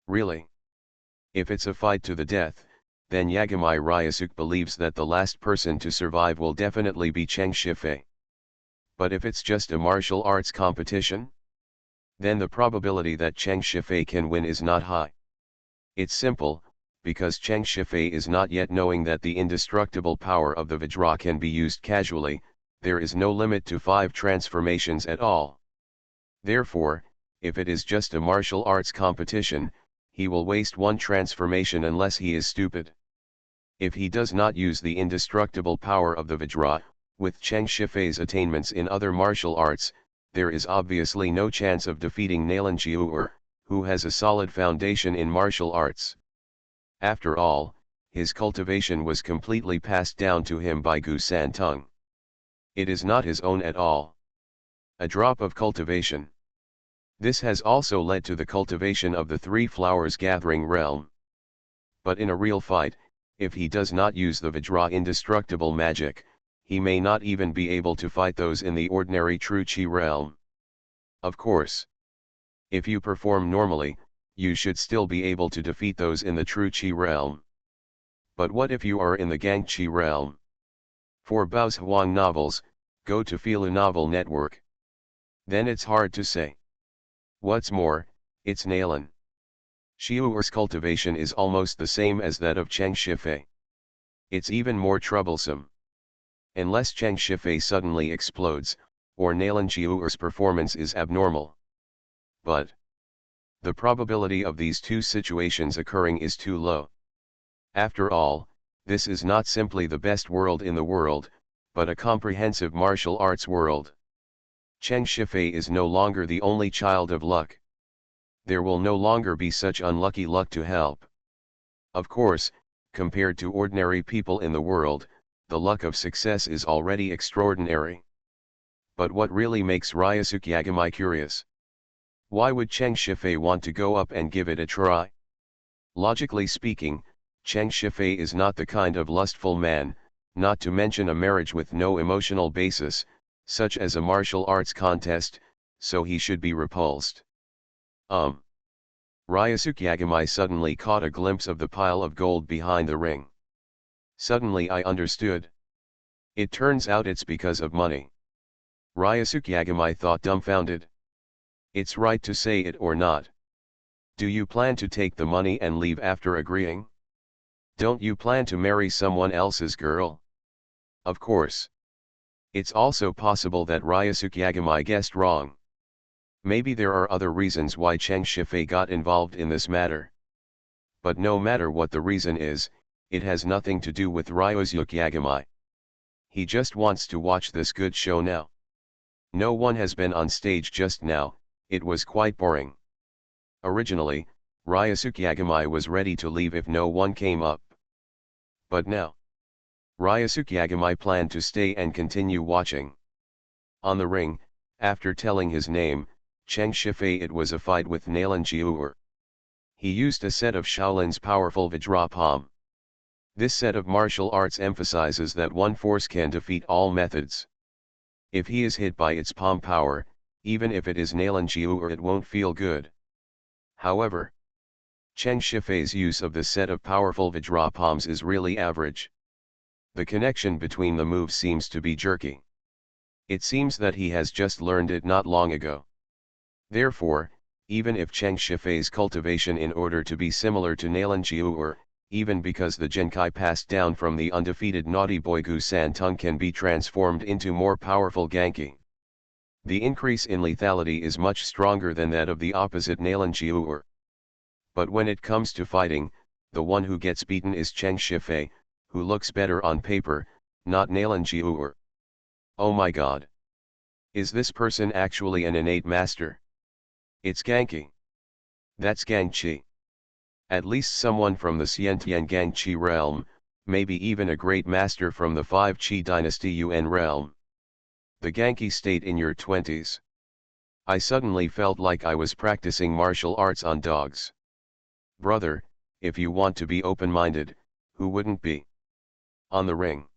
Really? If it's a fight to the death, then Yagami Ryusuke believes that the last person to survive will definitely be Cheng Shifei. But if it's just a martial arts competition? Then the probability that Cheng Shifei can win is not high. It's simple, because Cheng Shifei is not yet knowing that the indestructible power of the Vajra can be used casually. There is no limit to 5 transformations at all. Therefore, if it is just a martial arts competition, he will waste 1 transformation unless he is stupid. If he does not use the indestructible power of the Vajra, with Cheng Shifei's attainments in other martial arts, there is obviously no chance of defeating Nalan Jiu, who has a solid foundation in martial arts. After all, his cultivation was completely passed down to him by Gu Santung. It is not his own at all. A drop of cultivation. This has also led to the cultivation of the 3 flowers gathering realm. But in a real fight, if he does not use the Vajra indestructible magic, he may not even be able to fight those in the ordinary true Chi realm. Of course. If you perform normally, you should still be able to defeat those in the true Qi realm. But what if you are in the Gang Qi realm? For Bao's Huang novels, go to Filu Novel Network. Then it's hard to say. What's more, it's Nalan. Xiuer's cultivation is almost the same as that of Cheng Shifei. It's even more troublesome. Unless Cheng Shifei suddenly explodes, or Nalan Xiuer's performance is abnormal. But the probability of these two situations occurring is too low. After all, this is not simply the best world in the world, but a comprehensive martial arts world. Cheng Shifei is no longer the only child of luck. There will no longer be such unlucky luck to help. Of course, compared to ordinary people in the world, the luck of success is already extraordinary. But what really makes Ryusuke Yagami curious? Why would Cheng Shifei want to go up and give it a try? Logically speaking, Cheng Shifei is not the kind of lustful man, not to mention a marriage with no emotional basis, such as a martial arts contest, so he should be repulsed. Ryusuke Yagami suddenly caught a glimpse of the pile of gold behind the ring. Suddenly I understood. It turns out it's because of money. Ryusuke Yagami thought dumbfounded. It's right to say it or not. Do you plan to take the money and leave after agreeing? Don't you plan to marry someone else's girl? Of course. It's also possible that Ryusuke Yagami guessed wrong. Maybe there are other reasons why Cheng Shifei got involved in this matter. But no matter what the reason is, it has nothing to do with Ryusuke Yagami. He just wants to watch this good show now. No one has been on stage just now, it was quite boring. Originally, Ryusuke Yagami was ready to leave if no one came up. But now, Ryusuke Yagami planned to stay and continue watching. On the ring, after telling his name, Cheng Shifei, it was a fight with Nalan Xiuer. He used a set of Shaolin's powerful Vajra Palm. This set of martial arts emphasizes that one force can defeat all methods. If he is hit by its palm power, even if it is Nalan Xiuer, it won't feel good. However, Cheng Shifei's use of this set of powerful Vajra palms is really average. The connection between the moves seems to be jerky. It seems that he has just learned it not long ago. Therefore, even if Cheng Shifei's cultivation in order to be similar to Nalan Xiuer, even because the Genkai passed down from the undefeated naughty boy Gu Santung can be transformed into more powerful Genki, the increase in lethality is much stronger than that of the opposite Nalan Xiuer. But when it comes to fighting, the one who gets beaten is Cheng Shifei, who looks better on paper, not Nalan Xiuer. Oh my god! Is this person actually an innate master? It's Genki. That's Gang Qi. At least someone from the Xiantian Gang Qi realm, maybe even a great master from the 5 Qi dynasty Yuan realm. The Genki state in your 20s. I suddenly felt like I was practicing martial arts on dogs. Brother, if you want to be open-minded, who wouldn't be? On the ring,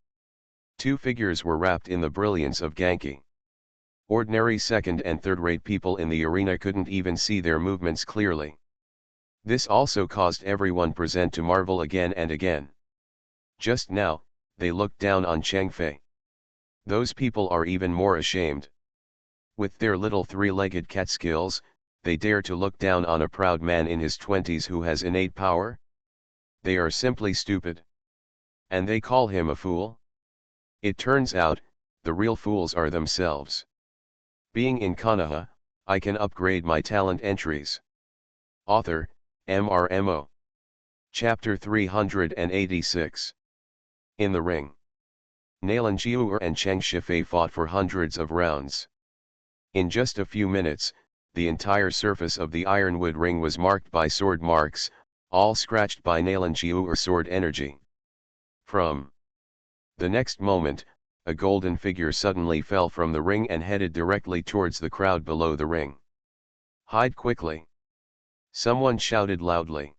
two figures were wrapped in the brilliance of Genki. Ordinary second and third-rate people in the arena couldn't even see their movements clearly. This also caused everyone present to marvel again and again. Just now, they looked down on Cheng Fei. Those people are even more ashamed. With their little three-legged cat skills, they dare to look down on a proud man in his 20s who has innate power? They are simply stupid. And they call him a fool? It turns out, the real fools are themselves. Being in Konoha, I can upgrade my talent entries. Author, MRMO. Chapter 386. In the ring. Nalan Xiuer and Cheng Shifei fought for hundreds of rounds. In just a few minutes, the entire surface of the ironwood ring was marked by sword marks, all scratched by Nalan Xiuer's sword energy. From the next moment, a golden figure suddenly fell from the ring and headed directly towards the crowd below the ring. Hide quickly! Someone shouted loudly.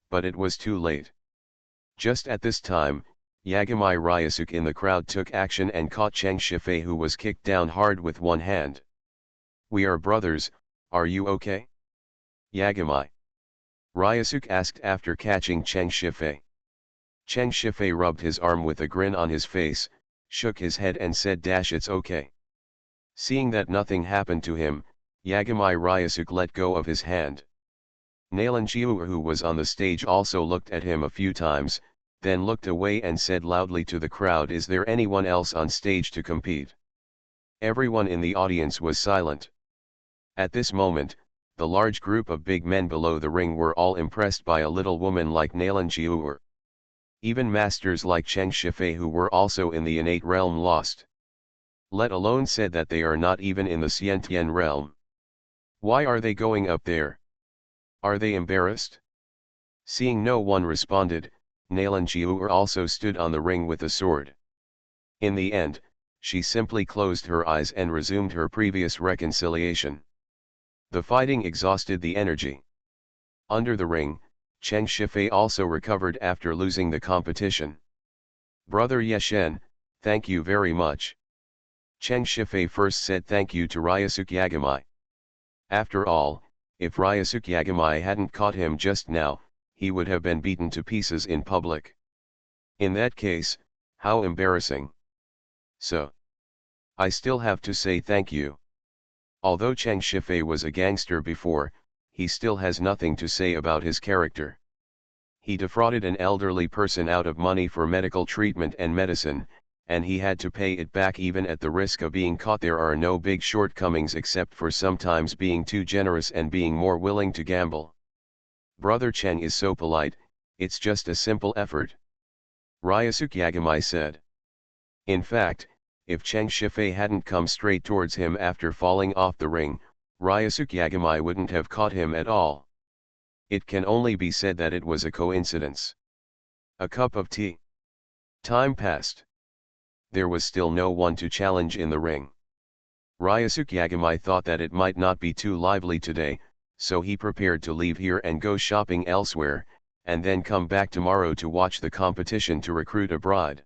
But it was too late. Just at this time, Yagami Ryusuke in the crowd took action and caught Cheng Shifei, who was kicked down hard with one hand. We are brothers, are you okay? Yagami. Ryusuke asked after catching Cheng Shifei. Cheng Shifei rubbed his arm with a grin on his face, shook his head and said it's okay. Seeing that nothing happened to him, Yagami Ryusuke let go of his hand. Nalanjiu, who was on the stage, also looked at him a few times, then looked away and said loudly to the crowd, "Is there anyone else on stage to compete?" Everyone in the audience was silent. At this moment, the large group of big men below the ring were all impressed by a little woman like Nalanjiu. Even masters like Cheng Shifei, who were also in the innate realm, lost. Let alone said that they are not even in the Xiantian realm. Why are they going up there? Are they embarrassed? Seeing no one responded, Nalanjiu also stood on the ring with a sword. In the end, she simply closed her eyes and resumed her previous reconciliation. The fighting exhausted the energy. Under the ring, Cheng Shifei also recovered after losing the competition. "Brother Yeshen, thank you very much." Cheng Shifei first said thank you to Ryusuke Yagami. After all, if Ryusuke Yagami hadn't caught him just now, he would have been beaten to pieces in public. In that case, how embarrassing. So, I still have to say thank you. Although Cheng Shifei was a gangster before, he still has nothing to say about his character. He defrauded an elderly person out of money for medical treatment and medicine, and he had to pay it back even at the risk of being caught. There are no big shortcomings except for sometimes being too generous and being more willing to gamble. Brother Cheng is so polite, it's just a simple effort. Ryusuke Yagami said. In fact, if Cheng Shifei hadn't come straight towards him after falling off the ring, Ryusuke Yagami wouldn't have caught him at all. It can only be said that it was a coincidence. A cup of tea. Time passed. There was still no one to challenge in the ring. Ryusuke Yagami thought that it might not be too lively today, so he prepared to leave here and go shopping elsewhere, and then come back tomorrow to watch the competition to recruit a bride.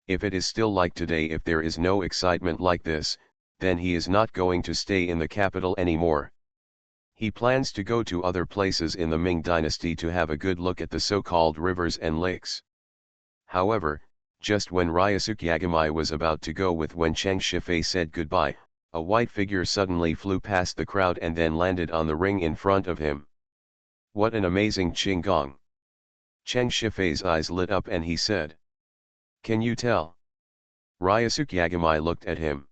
If it is still like today, if there is no excitement like this, then he is not going to stay in the capital anymore. He plans to go to other places in the Ming dynasty to have a good look at the so-called rivers and lakes. However, just when Ryusuke Yagami was about to go when Cheng Shifei said goodbye, a white figure suddenly flew past the crowd and then landed on the ring in front of him. What an amazing Qinggong! Cheng Shifei's eyes lit up and he said, "Can you tell?" Ryusuke Yagami looked at him.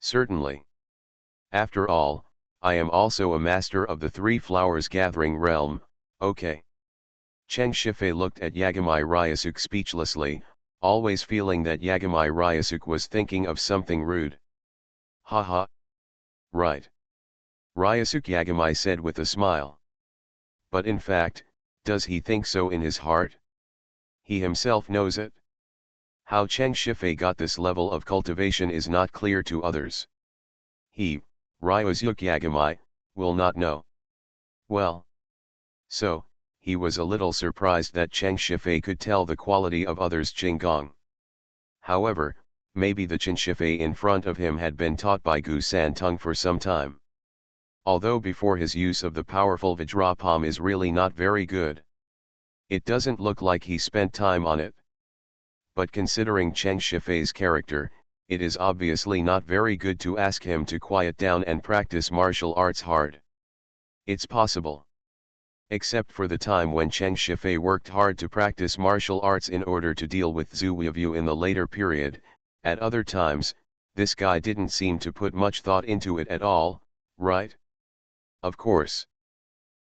"Certainly. After all, I am also a master of the Three Flowers Gathering realm, okay." Cheng Shifei looked at Yagami Ryusuke speechlessly, always feeling that Yagami Ryusuke was thinking of something rude. "Haha. Right." Ryusuke Yagami said with a smile. But in fact, does he think so in his heart? He himself knows it. How Cheng Shifei got this level of cultivation is not clear to others. He, Ryusuke Yagami, will not know. Well. So, he was a little surprised that Cheng Shifei could tell the quality of others' Qinggong. However, maybe the Cheng Shifei in front of him had been taught by Gu Santung for some time. Although before his use of the powerful Vajrapam is really not very good. It doesn't look like he spent time on it. But considering Cheng Shifei's character, it is obviously not very good to ask him to quiet down and practice martial arts hard. It's possible. Except for the time when Cheng Shifei worked hard to practice martial arts in order to deal with Zhu Weivue in the later period, at other times, this guy didn't seem to put much thought into it at all, right? Of course.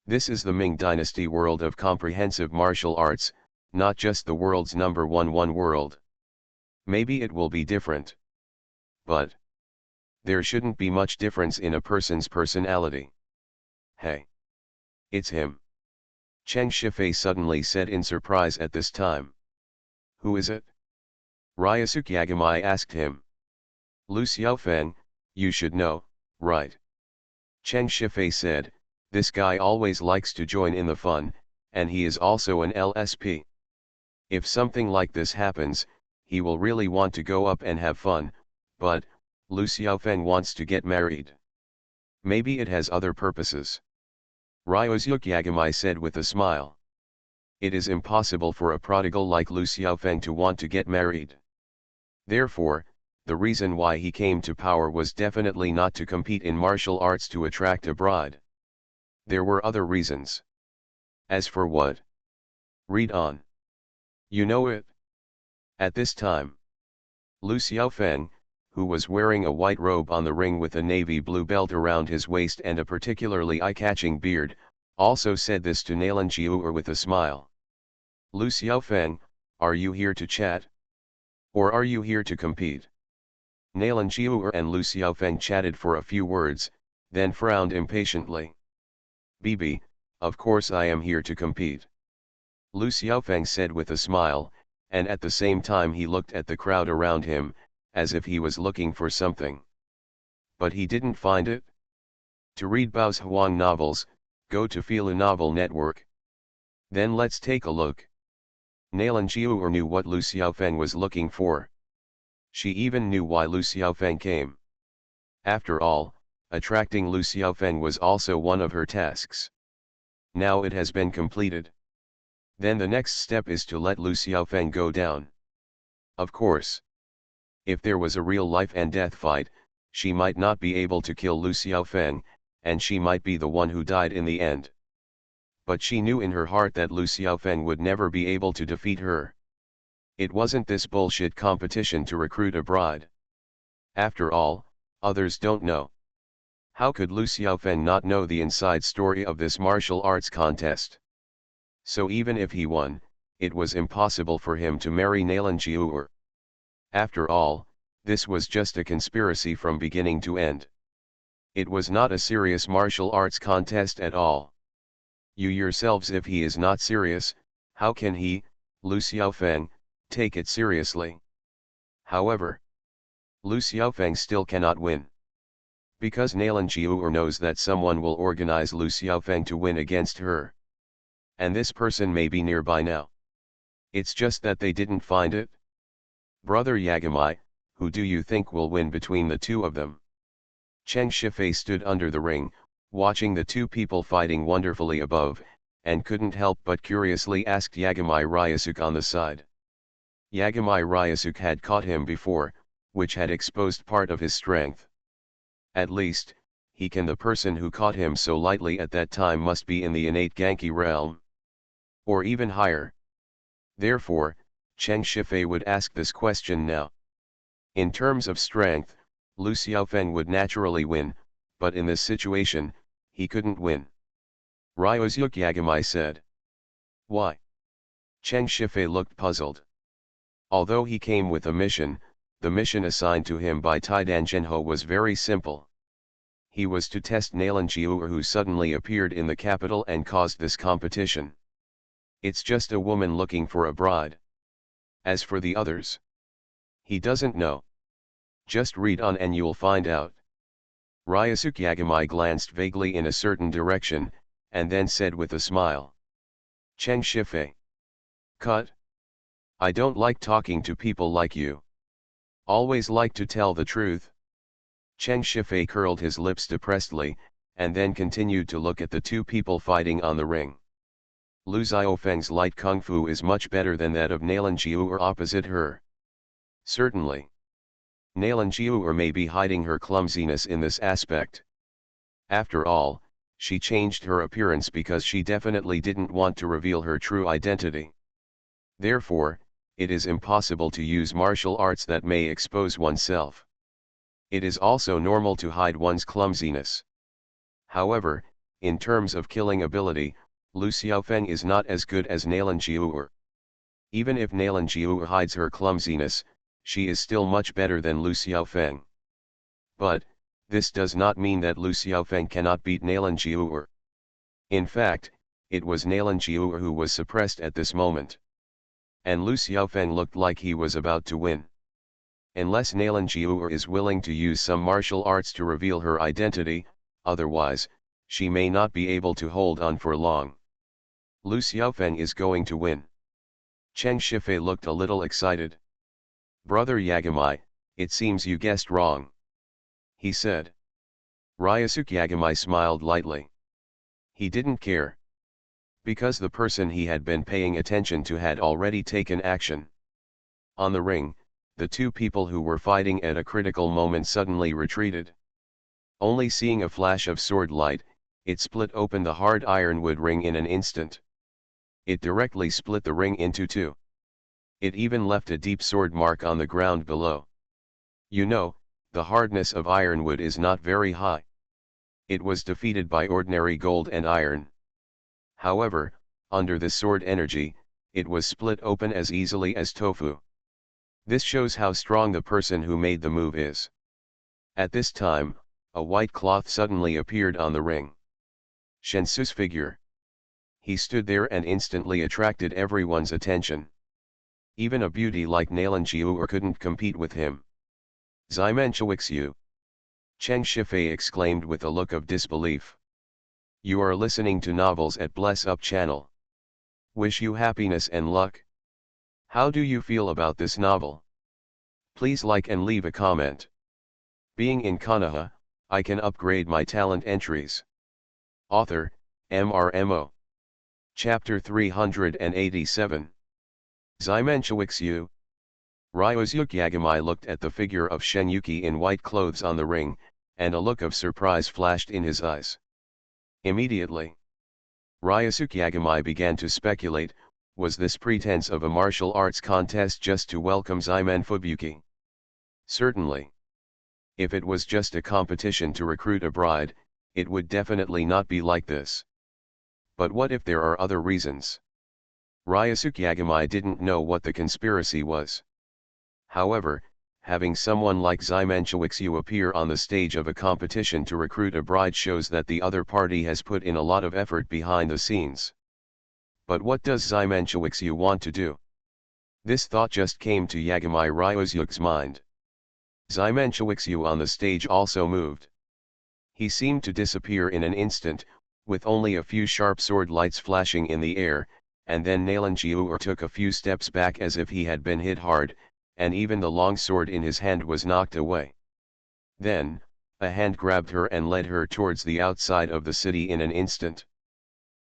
This is the Ming Dynasty world of comprehensive martial arts, not just the world's number one world. Maybe it will be different. But there shouldn't be much difference in a person's personality. Hey. It's him. Cheng Shifei suddenly said in surprise at this time. Who is it? Ryusuke Yagami asked him. Lu Xiaofeng, you should know, right? Cheng Shifei said, this guy always likes to join in the fun, and he is also an LSP. If something like this happens, he will really want to go up and have fun, but, Lu Xiaofeng wants to get married. Maybe it has other purposes. Ryosuke Yagamai said with a smile. It is impossible for a prodigal like Lu Xiaofeng to want to get married. Therefore, the reason why he came to power was definitely not to compete in martial arts to attract a bride. There were other reasons. As for what? Read on. You know it. At this time, Lu Xiaofeng, who was wearing a white robe on the ring with a navy blue belt around his waist and a particularly eye-catching beard, also said this to Nalan Jiu'er with a smile. Lu Xiaofeng, are you here to chat? Or are you here to compete? Nalan Jiu'er and Lu Xiaofeng chatted for a few words, then frowned impatiently. Bibi, of course I am here to compete. Lu Xiaofeng said with a smile, and at the same time he looked at the crowd around him, as if he was looking for something. But he didn't find it. To read Bao's Huang novels, go to Filu Novel Network. Then let's take a look. Nalan Jiu'er knew what Lu Xiaofeng was looking for. She even knew why Lu Xiaofeng came. After all, attracting Lu Xiaofeng was also one of her tasks. Now it has been completed. Then the next step is to let Lu Xiaofeng go down. Of course. If there was a real life and death fight, she might not be able to kill Lu Xiaofeng, and she might be the one who died in the end. But she knew in her heart that Lu Xiaofeng would never be able to defeat her. It wasn't this bullshit competition to recruit a bride. After all, others don't know. How could Lu Xiaofeng not know the inside story of this martial arts contest? So even if he won, it was impossible for him to marry Nalan Jiu'er. After all, this was just a conspiracy from beginning to end. It was not a serious martial arts contest at all. You yourselves, if he is not serious, how can he, Lu Xiaofeng, take it seriously? However, Lu Xiaofeng still cannot win. Because Nalan Jiu'er knows that someone will organize Lu Xiaofeng to win against her. And this person may be nearby now. It's just that they didn't find it. Brother Yagamai, who do you think will win between the two of them? Cheng Shifei stood under the ring, watching the two people fighting wonderfully above, and couldn't help but curiously asked Yagamai Ryasuke on the side. Yagamai Ryasuke had caught him before, which had exposed part of his strength. At least, the person who caught him so lightly at that time must be in the innate Genki realm. Or even higher. Therefore, Cheng Shifei would ask this question now. In terms of strength, Lu Xiaofeng would naturally win, but in this situation, he couldn't win. Ryosuke Yagamai said. Why? Cheng Shifei looked puzzled. Although he came with a mission, the mission assigned to him by Taidan Zhenho was very simple. He was to test Nalan Jiu'er, who suddenly appeared in the capital and caused this competition. It's just a woman looking for a bride. As for the others, he doesn't know. Just read on and you'll find out. Ryosuke Yagamai glanced vaguely in a certain direction, and then said with a smile. Cheng Shifei. Cut. I don't like talking to people like you. Always like to tell the truth. Cheng Shifei curled his lips depressedly, and then continued to look at the two people fighting on the ring. Lu Xiaofeng's light kung fu is much better than that of Nalan Jiu'er opposite her. Certainly. Nalan Jiu'er may be hiding her clumsiness in this aspect. After all, she changed her appearance because she definitely didn't want to reveal her true identity. Therefore, it is impossible to use martial arts that may expose oneself. It is also normal to hide one's clumsiness. However, in terms of killing ability, Lu Xiaofeng is not as good as Nalan Jiu'er. Even if Nalan Jiu'er hides her clumsiness, she is still much better than Lu Xiaofeng. But, this does not mean that Lu Xiaofeng cannot beat Nalan Jiu'er. In fact, it was Nalan Jiu'er who was suppressed at this moment. And Lu Xiaofeng looked like he was about to win. Unless Nalan Jiu'er is willing to use some martial arts to reveal her identity, otherwise, she may not be able to hold on for long. Lu Xiaofeng is going to win. Cheng Shifei looked a little excited. Brother Yagamai, it seems you guessed wrong. He said. Ryusuke Yagami smiled lightly. He didn't care. Because the person he had been paying attention to had already taken action. On the ring, the two people who were fighting at a critical moment suddenly retreated. Only seeing a flash of sword light, it split open the hard ironwood ring in an instant. It directly split the ring into two. It even left a deep sword mark on the ground below. You know, the hardness of ironwood is not very high. It was defeated by ordinary gold and iron. However, under the sword energy, it was split open as easily as tofu. This shows how strong the person who made the move is. At this time, a white cloth suddenly appeared on the ring. Shensu's figure. He stood there and instantly attracted everyone's attention. Even a beauty like Nalanjiu couldn't compete with him. Ximenchuixu. Cheng Shifei exclaimed with a look of disbelief. You are listening to novels at Bless Up channel. Wish you happiness and luck. How do you feel about this novel? Please like and leave a comment. Being in Konoha, I can upgrade my talent entries. Author, MRMO. Chapter 387. Ximenchuixu. Ryusuke Yagami looked at the figure of Shenyuki in white clothes on the ring, and a look of surprise flashed in his eyes. Immediately, Ryusuke Yagami began to speculate, was this pretense of a martial arts contest just to welcome Ximen Fubuki? Certainly. If it was just a competition to recruit a bride, it would definitely not be like this. But what if there are other reasons? Ryusuke Yagami didn't know what the conspiracy was. However, having someone like Ximenchuixu appear on the stage of a competition to recruit a bride shows that the other party has put in a lot of effort behind the scenes. But what does Ximenchuixu want to do? This thought just came to Yagami Ryusuke's mind. Ximenchuixu on the stage also moved. He seemed to disappear in an instant, with only a few sharp sword lights flashing in the air, and then Nalanjiu took a few steps back as if he had been hit hard, and even the long sword in his hand was knocked away. Then, a hand grabbed her and led her towards the outside of the city in an instant.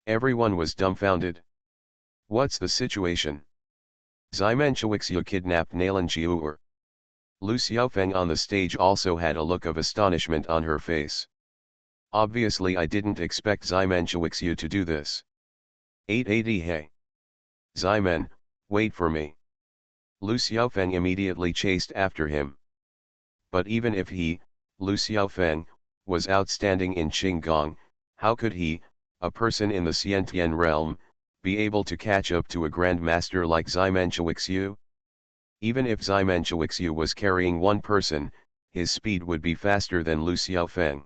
Everyone was dumbfounded. What's the situation? Ximenchuixu kidnapped Nalanjiu. Lu Xiaofeng on the stage also had a look of astonishment on her face. Obviously I didn't expect Ximenchuixu to do this. 880 Hey! Ximen, wait for me. Lu Xiaofeng immediately chased after him. But even if he, Lu Xiaofeng, was outstanding in Qinggong, how could he, a person in the Xiantian realm, be able to catch up to a grandmaster like Ximenchuixu? Even if Ximenchuixu was carrying one person, his speed would be faster than Lu Xiaofeng.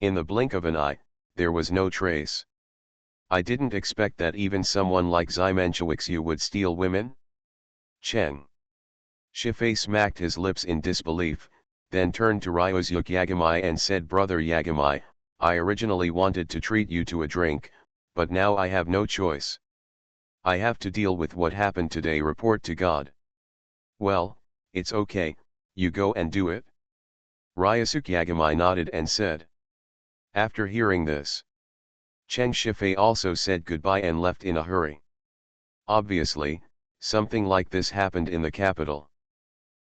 In the blink of an eye, there was no trace. I didn't expect that even someone like Ximenchuixu would steal women. Cheng Shifei smacked his lips in disbelief, then turned to Ryusuke Yagami and said, Brother Yagami, I originally wanted to treat you to a drink, but now I have no choice. I have to deal with what happened today. Report to God. Well, it's okay, you go and do it. Ryusuke Yagami nodded and said. After hearing this, Cheng Shifei also said goodbye and left in a hurry. Obviously, something like this happened in the capital.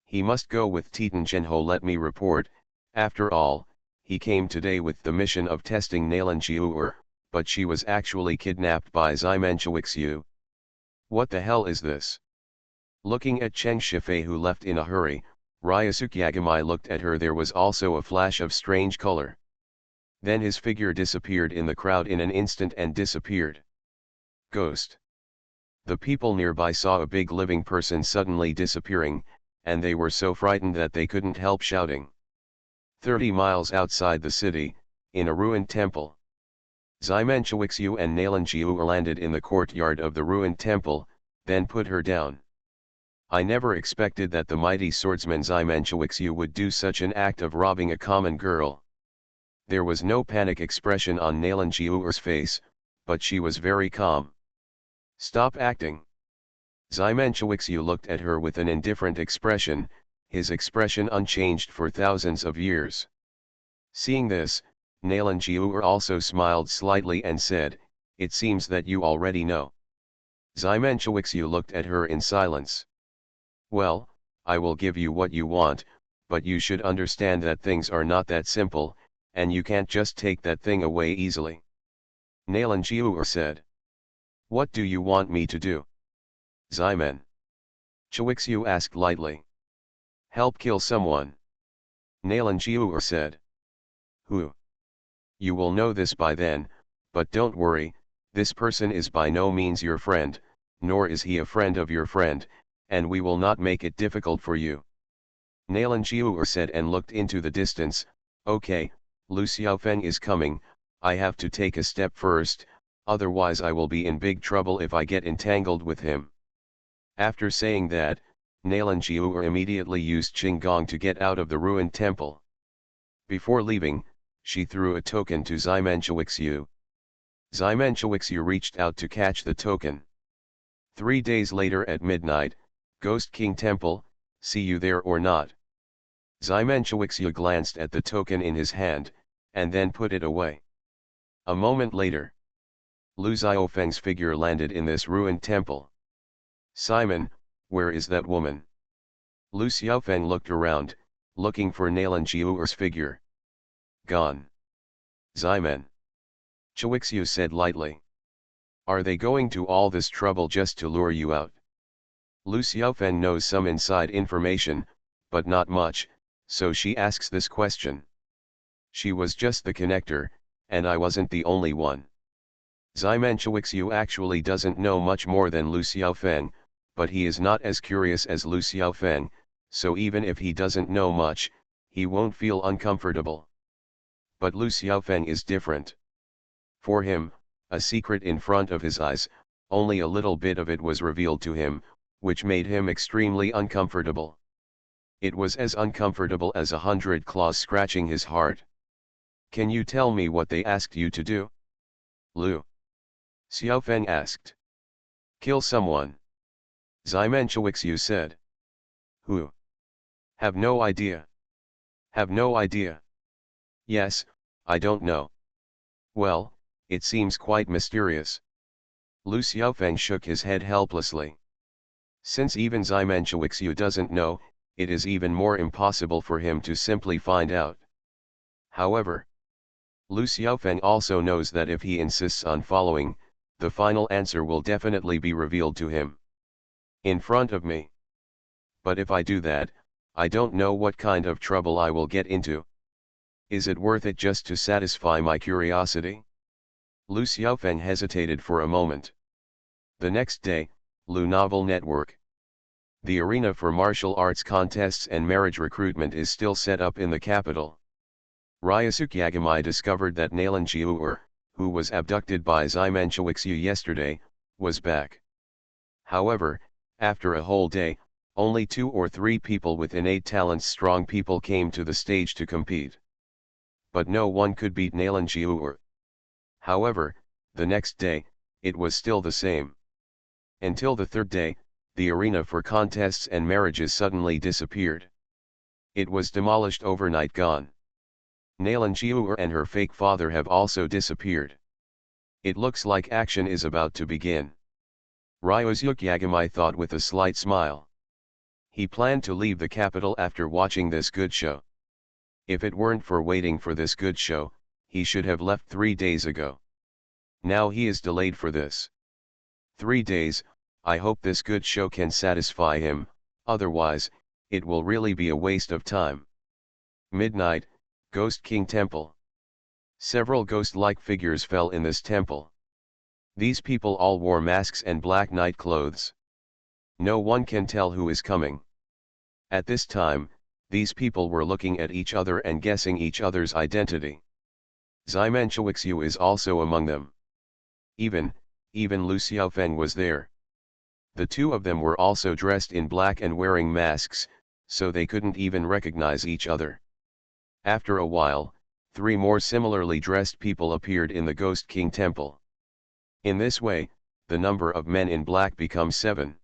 He must go with Titan Zhenho. Let me report, after all, he came today with the mission of testing Nalanjiu, but she was actually kidnapped by Ximenchuixu. What the hell is this? Looking at Cheng Shifei who left in a hurry, Ryusuke Yagami looked at her. There was also a flash of strange color. Then his figure disappeared in the crowd in an instant and disappeared. Ghost. The people nearby saw a big living person suddenly disappearing, and they were so frightened that they couldn't help shouting. 30 miles outside the city, in a ruined temple. Ximenchuixu and Nalanjiu landed in the courtyard of the ruined temple, then put her down. I never expected that the mighty swordsman Ximenchuixu would do such an act of robbing a common girl. There was no panic expression on Nalanjiu's face, but she was very calm. Stop acting. Ximenchuixu looked at her with an indifferent expression, his expression unchanged for thousands of years. Seeing this, Nalanjiu also smiled slightly and said, "It seems that you already know." Ximenshixu looked at her in silence. "Well, I will give you what you want, but you should understand that things are not that simple, and you can't just take that thing away easily." Nalanjiu said. "What do you want me to do?" Ximen Chixu asked lightly. "Help kill someone." Nalanjiu said. "Who?" "You will know this by then, but don't worry, this person is by no means your friend, nor is he a friend of your friend, and we will not make it difficult for you." Nalanjiu said and looked into the distance. "Okay, Lu Xiaofeng is coming, I have to take a step first, otherwise I will be in big trouble if I get entangled with him." After saying that, Nalanjiu immediately used Qinggong to get out of the ruined temple. Before leaving, she threw a token to Ximenshixu. Ximenshixu reached out to catch the token. 3 days later at midnight, Ghost King Temple, see you there or not. Ximenshixu glanced at the token in his hand, and then put it away. A moment later, Lu Xiaofeng's figure landed in this ruined temple. "Simon, where is that woman?" Lu Xiaofeng looked around, looking for Nalanjiu's figure. "Gone." Ximen Chixu said lightly. "Are they going to all this trouble just to lure you out?" Lu Xiaofeng knows some inside information, but not much, so she asks this question. "She was just the connector, and I wasn't the only one." Ximenshixu actually doesn't know much more than Lu Xiaofeng, but he is not as curious as Lu Xiaofeng, so even if he doesn't know much, he won't feel uncomfortable. But Lu Xiaofeng is different. For him, a secret in front of his eyes, only a little bit of it was revealed to him, which made him extremely uncomfortable. It was as uncomfortable as 100 claws scratching his heart. "Can you tell me what they asked you to do?" Lu Xiaofeng asked. "Kill someone." Ximenshixu said. "Who?" "Have no idea." "Have no idea." "Yes, I don't know." "Well, it seems quite mysterious." Lu Xiaofeng shook his head helplessly. Since even Ximenshixu doesn't know, it is even more impossible for him to simply find out. However, Lu Xiaofeng also knows that if he insists on following, the final answer will definitely be revealed to him. "In front of me." "But if I do that, I don't know what kind of trouble I will get into. Is it worth it just to satisfy my curiosity?" Lu Xiaofeng hesitated for a moment. The next day, Lu Novel Network. The arena for martial arts contests and marriage recruitment is still set up in the capital. Ryusuke Yagami discovered that Nalanjiu, who was abducted by Ximenshixu yesterday, was back. However, after a whole day, only 2 or 3 people with innate talents, strong people, came to the stage to compete. But no one could beat Nalanjiu. However, the next day, it was still the same. Until the 3rd day, the arena for contests and marriages suddenly disappeared. It was demolished overnight, gone. Nalanjiu and her fake father have also disappeared. It looks like action is about to begin. Ryusuke Yagami thought with a slight smile. He planned to leave the capital after watching this good show. If it weren't for waiting for this good show, he should have left 3 days ago. Now he is delayed for this 3 days. I hope this good show can satisfy him, otherwise, it will really be a waste of time. Midnight, Ghost King Temple. Several ghost-like figures fell in this temple. These people all wore masks and black night clothes. No one can tell who is coming. At this time, these people were looking at each other and guessing each other's identity. Ximenshixu is also among them. Even Lu Xiaofeng was there. The 2 of them were also dressed in black and wearing masks, so they couldn't even recognize each other. After a while, 3 more similarly dressed people appeared in the Ghost King Temple. In this way, the number of men in black becomes 7.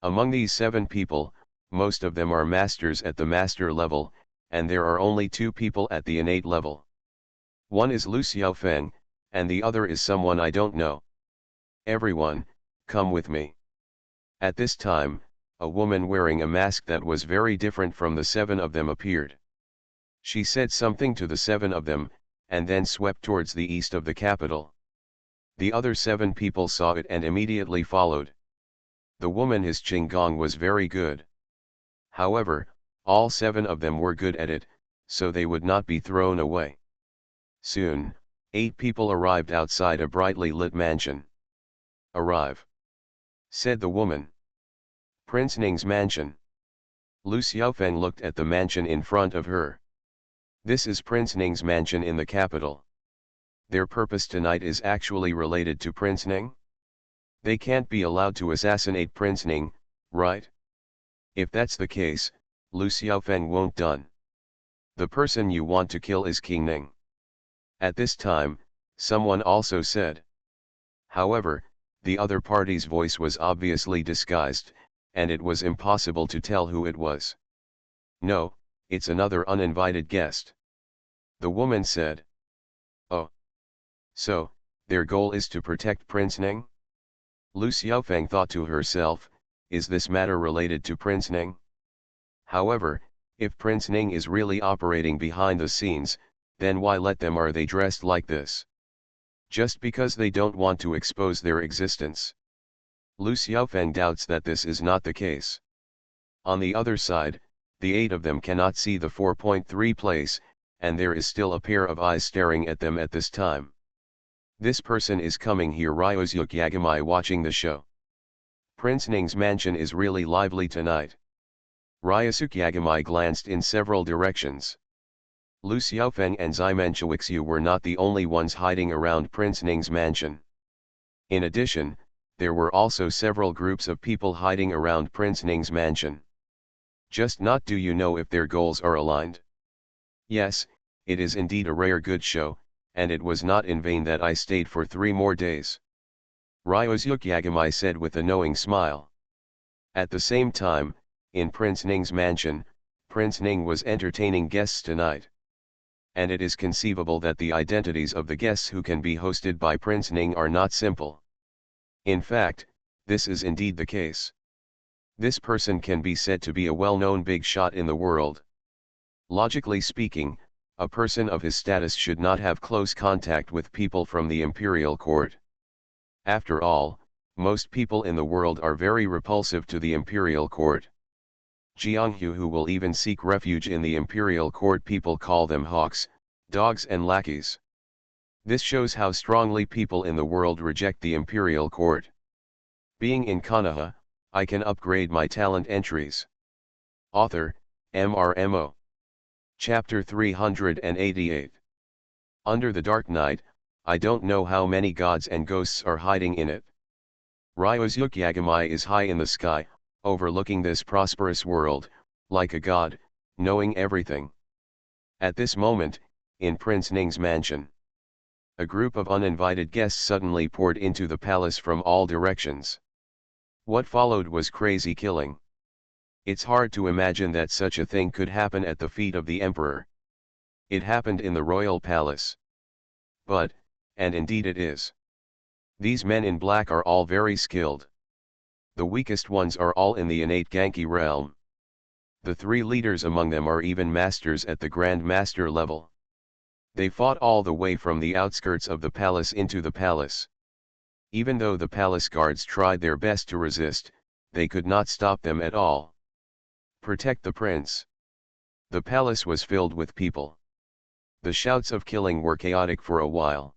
Among these 7 people, most of them are masters at the master level, and there are only 2 people at the innate level. One is Lu Xiaofeng, and the other is someone I don't know. Everyone, come with me. At this time, a woman wearing a mask that was very different from the 7 of them appeared. She said something to the 7 of them, and then swept towards the east of the capital. The other 7 people saw it and immediately followed. The woman his Qinggong was very good. However, all 7 of them were good at it, so they would not be thrown away. Soon, 8 people arrived outside a brightly lit mansion. "Arrive," said the woman. "Prince Ning's mansion." Lu Xiaofeng looked at the mansion in front of her. This is Prince Ning's mansion in the capital. Their purpose tonight is actually related to Prince Ning? They can't be allowed to assassinate Prince Ning, right? If that's the case, Lu Xiaofeng won't done. The person you want to kill is King Ning. At this time, someone also said. However, the other party's voice was obviously disguised, and it was impossible to tell who it was. "No, it's another uninvited guest," the woman said. "Oh. So, their goal is to protect Prince Ning?" Lu Xiaofeng thought to herself, is this matter related to Prince Ning? However, if Prince Ning is really operating behind the scenes, then why let them are they dressed like this? Just because they don't want to expose their existence. Lu Xiaofeng doubts that this is not the case. On the other side, the 8 of them cannot see the 4.3 place, and there is still a pair of eyes staring at them at this time. This person is coming here. Ryozuk Yagamai watching the show. Prince Ning's mansion is really lively tonight. Ryozuk Yagamai glanced in several directions. Lu Xiaofeng and Ximen Chuixu were not the only ones hiding around Prince Ning's mansion. In addition, there were also several groups of people hiding around Prince Ning's mansion. Just not do you know if their goals are aligned? Yes, it is indeed a rare good show, and it was not in vain that I stayed for 3 more days. Ryozuk Yagamai said with a knowing smile. At the same time, in Prince Ning's mansion, Prince Ning was entertaining guests tonight. And it is conceivable that the identities of the guests who can be hosted by Prince Ning are not simple. In fact, this is indeed the case. This person can be said to be a well-known big shot in the world. Logically speaking, a person of his status should not have close contact with people from the imperial court. After all, most people in the world are very repulsive to the imperial court. Jianghu who will even seek refuge in the imperial court, people call them hawks, dogs and lackeys. This shows how strongly people in the world reject the imperial court. Being in Konoha, I can upgrade my talent entries. Author, MRMO. Chapter 388. Under the dark night, I don't know how many gods and ghosts are hiding in it. Ryozuk Yagamai is high in the sky, overlooking this prosperous world, like a god, knowing everything. At this moment, in Prince Ning's mansion, a group of uninvited guests suddenly poured into the palace from all directions. What followed was crazy killing. It's hard to imagine that such a thing could happen at the feet of the emperor. It happened in the royal palace. But, and indeed it is. These men in black are all very skilled. The weakest ones are all in the innate Genki realm. The 3 leaders among them are even masters at the Grand Master level. They fought all the way from the outskirts of the palace into the palace. Even though the palace guards tried their best to resist, they could not stop them at all. Protect the prince. The palace was filled with people. The shouts of killing were chaotic for a while.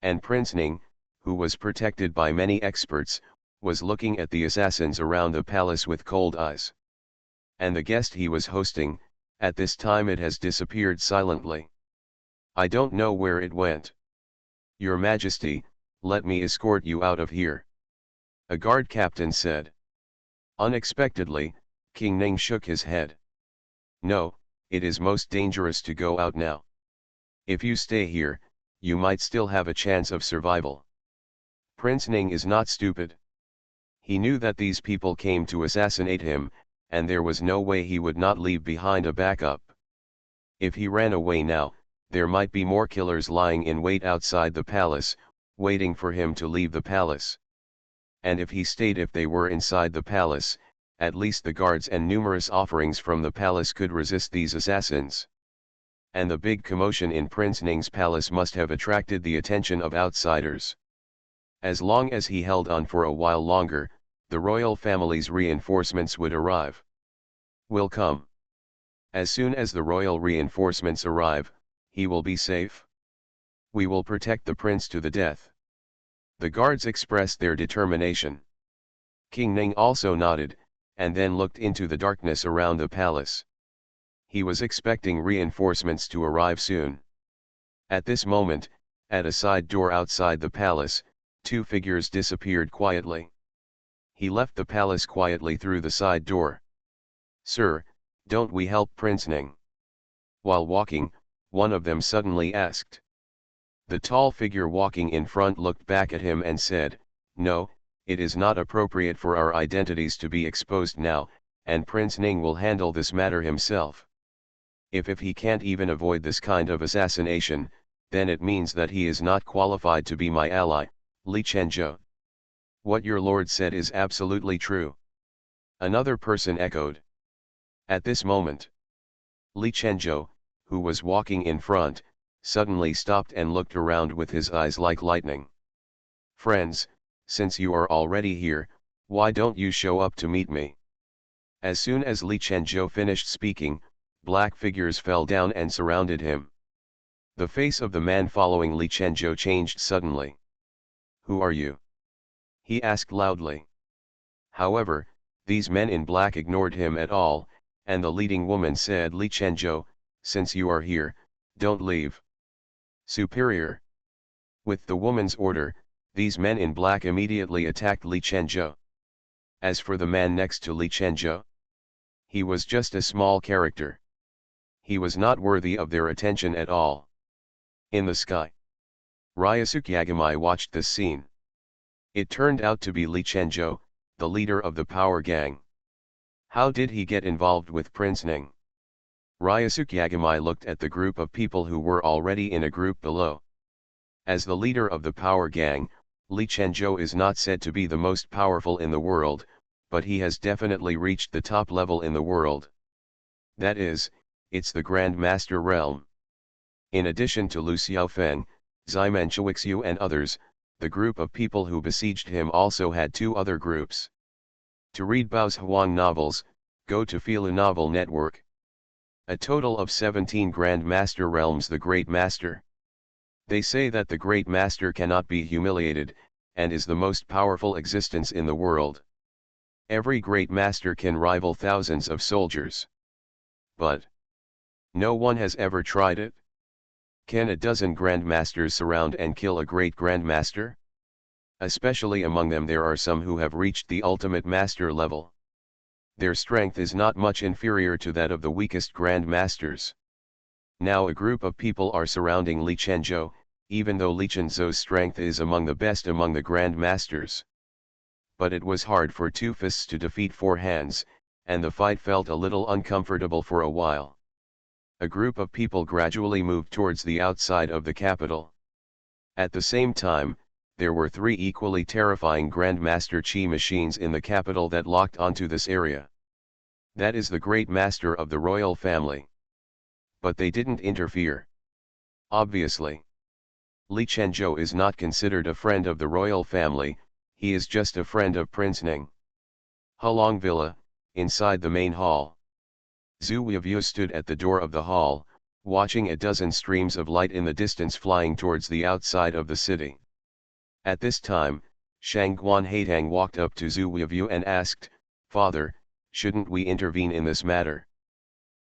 And Prince Ning, who was protected by many experts, was looking at the assassins around the palace with cold eyes. And the guest he was hosting, at this time it has disappeared silently. I don't know where it went. Your Majesty, let me escort you out of here, a guard captain said. Unexpectedly, King Ning shook his head. No, it is most dangerous to go out now. If you stay here, you might still have a chance of survival. Prince Ning is not stupid. He knew that these people came to assassinate him, and there was no way he would not leave behind a backup. If he ran away now, there might be more killers lying in wait outside the palace, waiting for him to leave the palace. And if he stayed, if they were inside the palace, at least the guards and numerous offerings from the palace could resist these assassins. And the big commotion in Prince Ning's palace must have attracted the attention of outsiders. As long as he held on for a while longer, the royal family's reinforcements would arrive. Will come. As soon as the royal reinforcements arrive, he will be safe. We will protect the prince to the death. The guards expressed their determination. King Ning also nodded, and then looked into the darkness around the palace. He was expecting reinforcements to arrive soon. At this moment, at a side door outside the palace, two figures disappeared quietly. He left the palace quietly through the side door. "Sir, don't we help Prince Ning?" While walking, one of them suddenly asked. The tall figure walking in front looked back at him and said, "No, it is not appropriate for our identities to be exposed now, and Prince Ning will handle this matter himself. If he can't even avoid this kind of assassination, then it means that he is not qualified to be my ally, Li Chenzhou. What your lord said is absolutely true." Another person echoed. At this moment, Li Chenzhou, who was walking in front, suddenly stopped and looked around with his eyes like lightning. "Friends, since you are already here, why don't you show up to meet me?" As soon as Li Chenzhou finished speaking, black figures fell down and surrounded him. The face of the man following Li Chenzhou changed suddenly. "Who are you?" he asked loudly. However, these men in black ignored him at all, and the leading woman said, "Li Chenzhou, since you are here, don't leave." "Superior." With the woman's order, these men in black immediately attacked Li Chenzhou. As for the man next to Li Chenzhou, he was just a small character. He was not worthy of their attention at all. In the sky, Ryusuke Yagami watched this scene. It turned out to be Li Chenzhou, the leader of the power gang. How did he get involved with Prince Ning? Ryusuke Yagami looked at the group of people who were already in a group below. As the leader of the power gang, Li Chenzhou is not said to be the most powerful in the world, but he has definitely reached the top level in the world. That is, it's the Grand Master realm. In addition to Lu Xiaofeng, Ximen Chuixu and others, the group of people who besieged him also had two other groups. To read Bao's Huang novels, go to Filu Novel Network. A total of 17 Grand Master realms. The Great Master. They say that the Great Master cannot be humiliated, and is the most powerful existence in the world. Every Great Master can rival thousands of soldiers. But no one has ever tried it. Can a dozen Grand Masters surround and kill a great Grand Master? Especially among them there are some who have reached the ultimate master level. Their strength is not much inferior to that of the weakest Grand Masters. Now a group of people are surrounding Li Chenzhou, even though Li Chenzhou's strength is among the best among the Grand Masters. But it was hard for two fists to defeat four hands, and the fight felt a little uncomfortable for a while. A group of people gradually moved towards the outside of the capital. At the same time, there were three equally terrifying Grandmaster Qi machines in the capital that locked onto this area. That is the Great Master of the royal family. But they didn't interfere. Obviously, Li Chenzhou is not considered a friend of the royal family, he is just a friend of Prince Ning. Hulong Villa, inside the main hall. Zhu Weivue stood at the door of the hall, watching a dozen streams of light in the distance flying towards the outside of the city. At this time, Shangguan Haitang walked up to Zhu Weivue and asked, "Father, shouldn't we intervene in this matter?"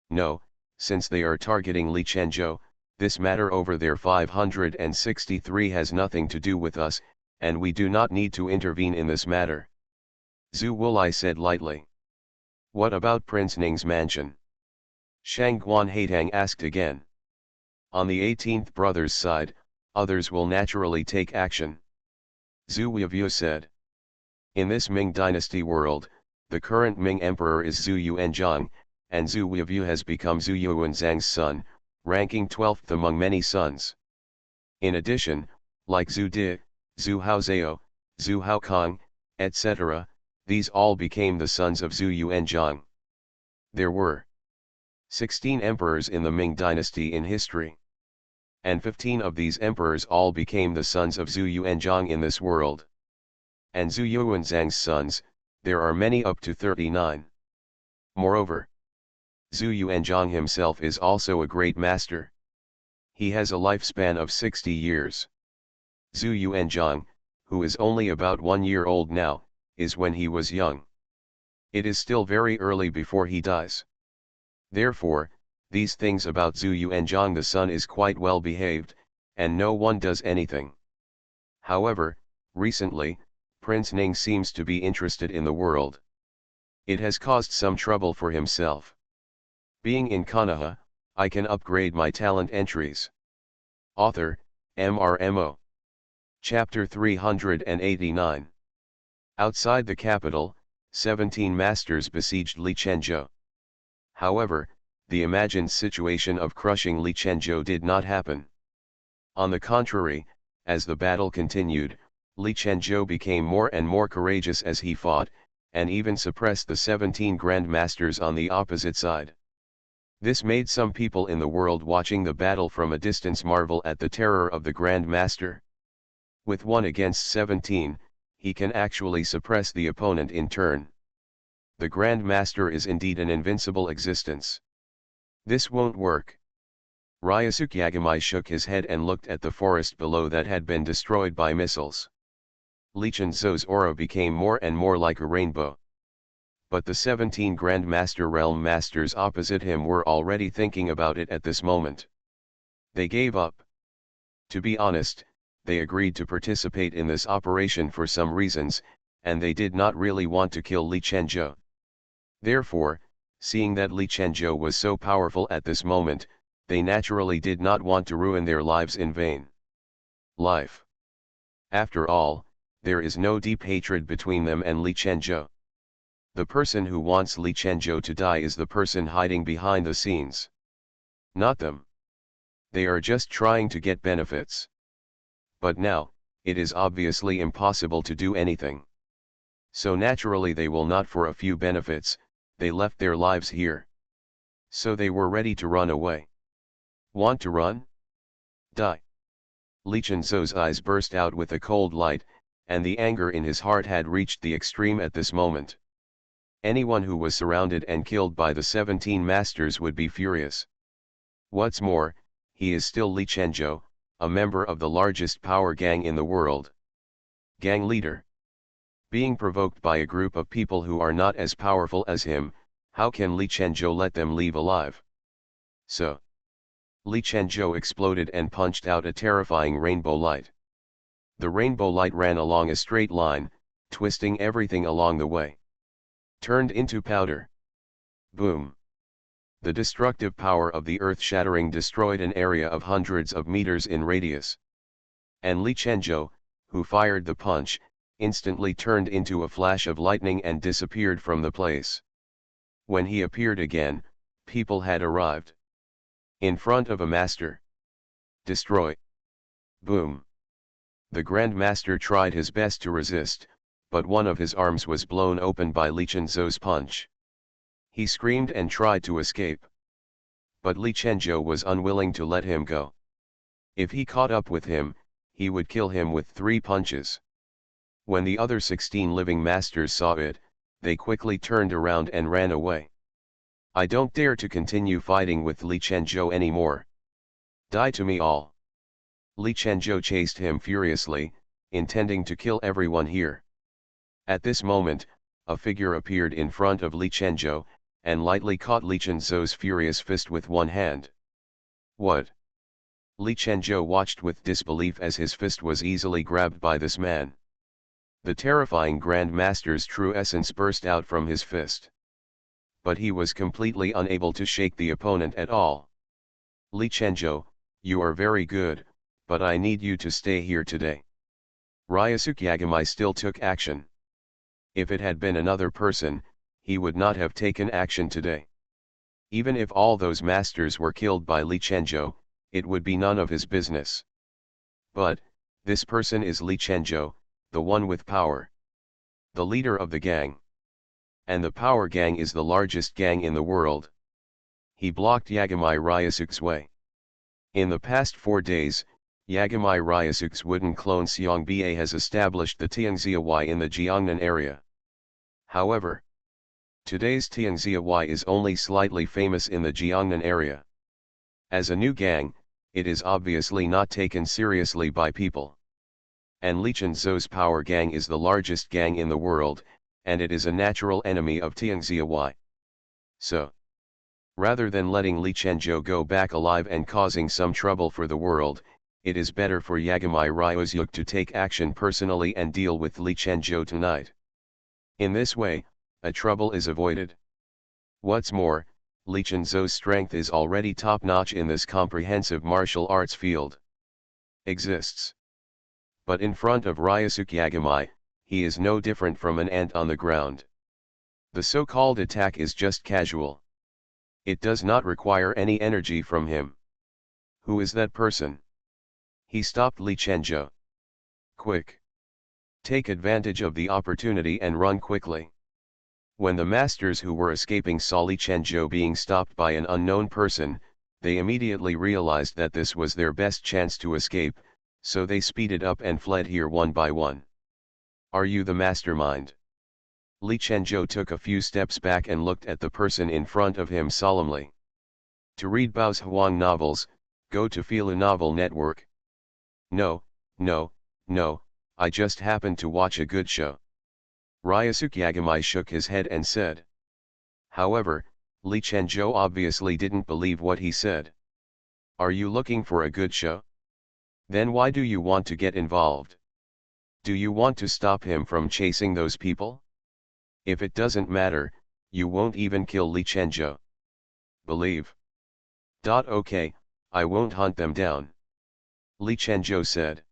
"No, since they are targeting Li Chenzhou, this matter over there 563 has nothing to do with us, and we do not need to intervene in this matter," Zhu Wulai said lightly. "What about Prince Ning's mansion?" Shangguan Haitang asked again. "On the 18th brother's side, others will naturally take action," Zhu Weivue said. "In this Ming dynasty world, the current Ming emperor is Zhu Yuanzhang, and Zhu Weivue has become Zhu Yuanzhang's son, ranking 12th among many sons. In addition, like Zhu Di, Zhu Haozhou, Zhu Haokong, etc., these all became the sons of Zhu Yuanzhang. There were 16 emperors in the Ming dynasty in history. And 15 of these emperors all became the sons of Zhu Yuanzhang in this world. And Zhu Yuanzhang's sons, there are many up to 39. Moreover, Zhu Yuanzhang himself is also a great master. He has a lifespan of 60 years. Zhu Yuanzhang, who is only about 1 year old now, is when he was young. It is still very early before he dies. Therefore, these things about Zhu Yuanzhang the son is quite well behaved, and no one does anything. However, recently, Prince Ning seems to be interested in the world. It has caused some trouble for himself. Being in Konoha, I can upgrade my talent entries. Author, MRMO. Chapter 389. Outside the capital, 17 masters besieged Li Chenzhou. However, the imagined situation of crushing Li Chenzhou did not happen. On the contrary, as the battle continued, Li Chenzhou became more and more courageous as he fought, and even suppressed the 17 Grand Masters on the opposite side. This made some people in the world watching the battle from a distance marvel at the terror of the Grand Master. With 1 against 17, he can actually suppress the opponent in turn. The Grand Master is indeed an invincible existence. This won't work. Ryosuke Yagamai shook his head and looked at the forest below that had been destroyed by missiles. Li Chenzhou's aura became more and more like a rainbow. But the 17 Grand Master Realm Masters opposite him were already thinking about it at this moment. They gave up. To be honest, they agreed to participate in this operation for some reasons, and they did not really want to kill Li Chenzhou. Therefore, seeing that Li Chenzhou was so powerful at this moment, they naturally did not want to ruin their lives in vain. Life. After all, there is no deep hatred between them and Li Chenzhou. The person who wants Li Chenzhou to die is the person hiding behind the scenes. Not them. They are just trying to get benefits. But now, it is obviously impossible to do anything. So naturally they will not for a few benefits, they left their lives here. So they were ready to run away. Want to run? Die. Li Chenzhou's eyes burst out with a cold light, and the anger in his heart had reached the extreme at this moment. Anyone who was surrounded and killed by the 17 masters would be furious. What's more, he is still Li Chenzhou, a member of the largest power gang in the world. Gang leader. Being provoked by a group of people who are not as powerful as him, how can Li Chenzhou let them leave alive? So, Li Chenzhou exploded and punched out a terrifying rainbow light. The rainbow light ran along a straight line, twisting everything along the way. Turned into powder. Boom. The destructive power of the earth-shattering destroyed an area of hundreds of meters in radius. And Li Chenzhou, who fired the punch, instantly turned into a flash of lightning and disappeared from the place. When he appeared again, people had arrived. In front of a master. Destroy. Boom. The Grand Master tried his best to resist, but one of his arms was blown open by Li Chenzhou's punch. He screamed and tried to escape. But Li Chenzhou was unwilling to let him go. If he caught up with him, he would kill him with 3 punches. When the other 16 living masters saw it, they quickly turned around and ran away. I don't dare to continue fighting with Li Chenzhou anymore. Die to me all. Li Chenzhou chased him furiously, intending to kill everyone here. At this moment, a figure appeared in front of Li Chenzhou, and lightly caught Li Chenzhou's furious fist with one hand. What? Li Chenzhou watched with disbelief as his fist was easily grabbed by this man. The terrifying Grand Master's true essence burst out from his fist. But he was completely unable to shake the opponent at all. Li Chenzhou, you are very good, but I need you to stay here today. Ryosuke Yagamai still took action. If it had been another person, he would not have taken action today. Even if all those masters were killed by Li Chenzhou, it would be none of his business. But, this person is Li Chenzhou, the one with power. The leader of the gang. And the power gang is the largest gang in the world. He blocked Yagami Ryusuke's way. In the past 4 days, Yagami Ryusuke's wooden clone Xiongba has established the Tianxiawai in the Jiangnan area. However, today's Tianxiawai is only slightly famous in the Jiangnan area. As a new gang, it is obviously not taken seriously by people. And Li Chenzhou's power gang is the largest gang in the world, and it is a natural enemy of Tianxiawai. So, rather than letting Li Chenzhou go back alive and causing some trouble for the world, it is better for Yagami Ryusuke to take action personally and deal with Li Chenzhou tonight. In this way, a trouble is avoided. What's more, Li Chenzhou's strength is already top-notch in this comprehensive martial arts field. Exists. But in front of Ryusuke Yagami, he is no different from an ant on the ground. The so-called attack is just casual. It does not require any energy from him. Who is that person? He stopped Li Chenzhou. Quick! Take advantage of the opportunity and run quickly. When the masters who were escaping saw Li Chenzhou being stopped by an unknown person, they immediately realized that this was their best chance to escape, so they speeded up and fled here one by one. Are you the mastermind? Li Chenzhou took a few steps back and looked at the person in front of him solemnly. To read Bao's Huang novels, go to Fila Novel Network. No, no, no, I just happened to watch a good show. Ryusuke Yagami shook his head and said. However, Li Chenzhou obviously didn't believe what he said. Are you looking for a good show? Then why do you want to get involved? Do you want to stop him from chasing those people? If it doesn't matter, you won't even kill Li Chenzhou. Believe. Okay, I won't hunt them down. Li Chenzhou said.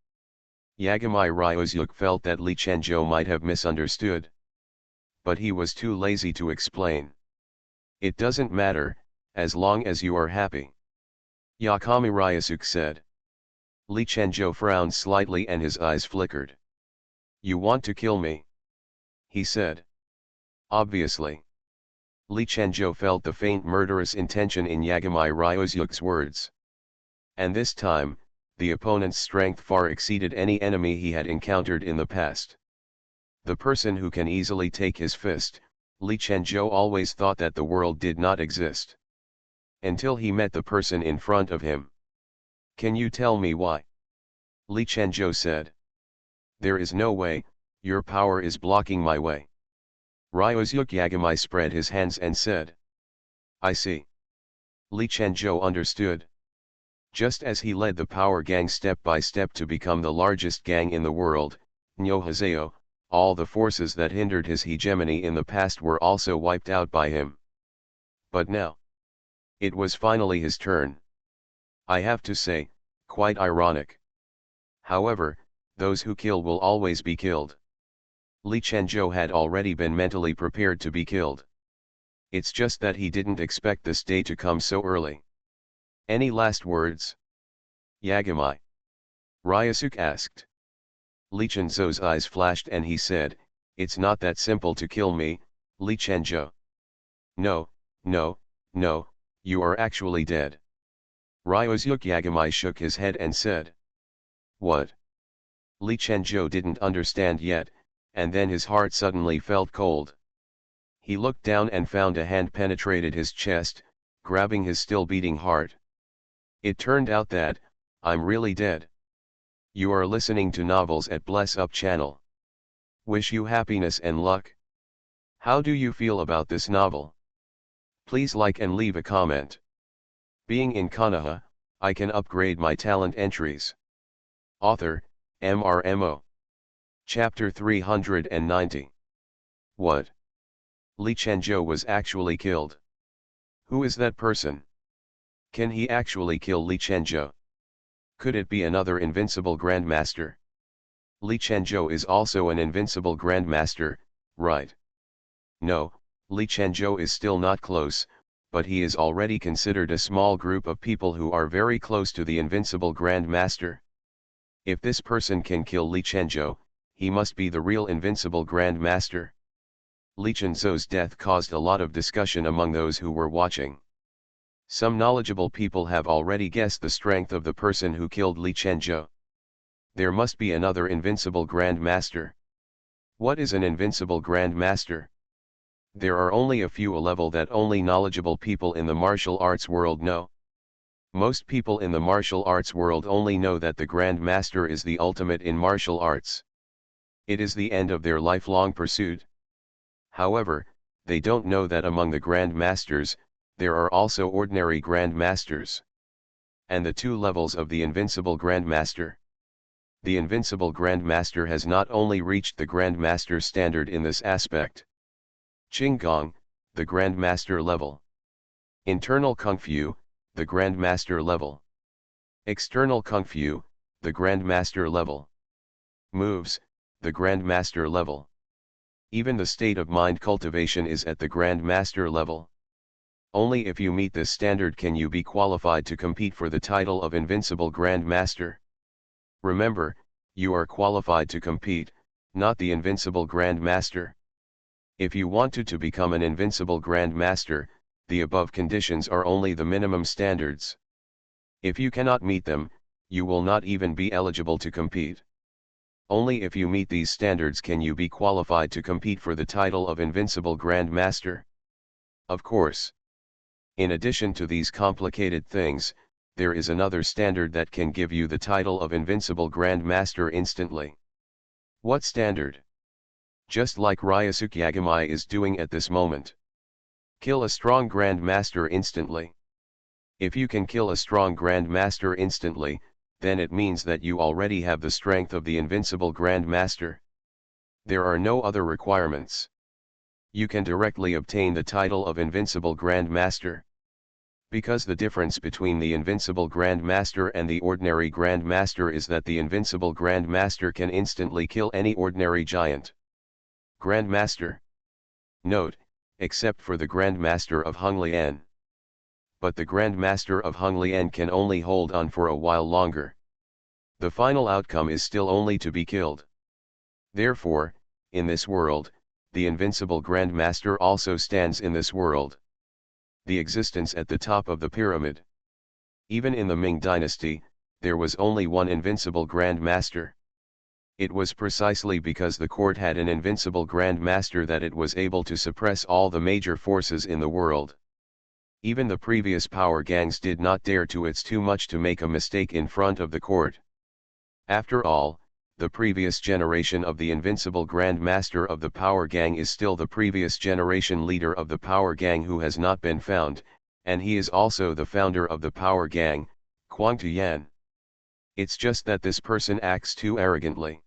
Yagami Ryusuke felt that Li Chenzhou might have misunderstood. But he was too lazy to explain. It doesn't matter, as long as you are happy. Yagami Ryusuke said. Li Chenzhou frowned slightly and his eyes flickered. You want to kill me? He said. Obviously. Li Chenzhou felt the faint murderous intention in Yagami Ryusuke's words. And this time, the opponent's strength far exceeded any enemy he had encountered in the past. The person who can easily take his fist, Li Chenzhou always thought that the world did not exist. Until he met the person in front of him. Can you tell me why? Li Chenzhou said. There is no way, your power is blocking my way. Ryusuke Yagami spread his hands and said. I see. Li Chenzhou understood. Just as he led the power gang step by step to become the largest gang in the world, Nyohazeo, all the forces that hindered his hegemony in the past were also wiped out by him. But now, it was finally his turn. I have to say, quite ironic. However, those who kill will always be killed. Li Chenzhou had already been mentally prepared to be killed. It's just that he didn't expect this day to come so early. Any last words? Yagami. Ryusuke asked. Li Chenzhou's eyes flashed and he said, it's not that simple to kill me, Li Chenzhou. No, no, no, you are actually dead. Ryusuke Yagami shook his head and said. What? Li Chenzhou didn't understand yet, and then his heart suddenly felt cold. He looked down and found a hand penetrated his chest, grabbing his still beating heart. It turned out that, I'm really dead. You are listening to novels at Bless Up channel. Wish you happiness and luck. How do you feel about this novel? Please like and leave a comment. Being in Konoha, I can upgrade my talent entries. Author, MRMO. Chapter 390. What? Li Chenzhou was actually killed. Who is that person? Can he actually kill Li Chenzhou? Could it be another invincible grandmaster? Li Chenzhou is also an invincible grandmaster, right? No, Li Chenzhou is still not close, but he is already considered a small group of people who are very close to the invincible Grand Master. If this person can kill Li Chenzhou, he must be the real invincible Grand Master. Li Chenzhou's death caused a lot of discussion among those who were watching. Some knowledgeable people have already guessed the strength of the person who killed Li Chenzhou. There must be another invincible Grand Master. What is an invincible Grand Master? There are only a few a level that only knowledgeable people in the martial arts world know. Most people in the martial arts world only know that the Grand Master is the ultimate in martial arts. It is the end of their lifelong pursuit. However, they don't know that among the Grand Masters, there are also ordinary Grand Masters. And the two levels of the invincible Grand Master. The invincible Grand Master has not only reached the Grand Master standard in this aspect. Qinggong, the Grand Master level. Internal Kung Fu, the Grand Master level. External Kung Fu, the Grand Master level. Moves, the Grand Master level. Even the state of mind cultivation is at the Grand Master level. Only if you meet this standard can you be qualified to compete for the title of Invincible Grand Master. Remember, you are qualified to compete, not the Invincible Grand Master. If you wanted to become an Invincible Grand Master, the above conditions are only the minimum standards. If you cannot meet them, you will not even be eligible to compete. Only if you meet these standards can you be qualified to compete for the title of Invincible Grand Master. Of course. In addition to these complicated things, there is another standard that can give you the title of Invincible Grand Master instantly. What standard? Just like Ryosuke Yagami is doing at this moment. Kill a strong Grand Master instantly. If you can kill a strong Grand Master instantly, then it means that you already have the strength of the Invincible Grand Master. There are no other requirements. You can directly obtain the title of Invincible Grand Master. Because the difference between the Invincible Grand Master and the ordinary Grand Master is that the Invincible Grand Master can instantly kill any ordinary giant. Grand Master. Note, except for the Grand Master of Honglian. But the Grand Master of Honglian can only hold on for a while longer. The final outcome is still only to be killed. Therefore, in this world, the Invincible Grand Master also stands in this world. The existence at the top of the pyramid. Even in the Ming Dynasty, there was only one Invincible Grand Master. It was precisely because the court had an Invincible Grand Master that it was able to suppress all the major forces in the world. Even the previous power gangs did not dare to it's too much to make a mistake in front of the court. After all, the previous generation of the Invincible Grand Master of the Power Gang is still the previous generation leader of the Power Gang who has not been found, and he is also the founder of the Power Gang, Huang Tuyan. It's just that this person acts too arrogantly.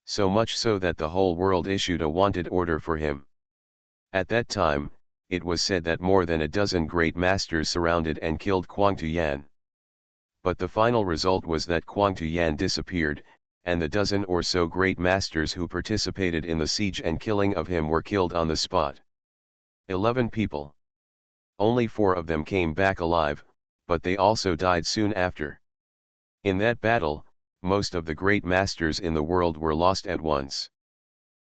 So much so that the whole world issued a wanted order for him. At that time, it was said that more than a dozen great masters surrounded and killed Huang Tuyan. But the final result was that Huang Tuyan disappeared, and the dozen or so great masters who participated in the siege and killing of him were killed on the spot. 11 people. Only 4 of them came back alive, but they also died soon after. In that battle, most of the great masters in the world were lost at once.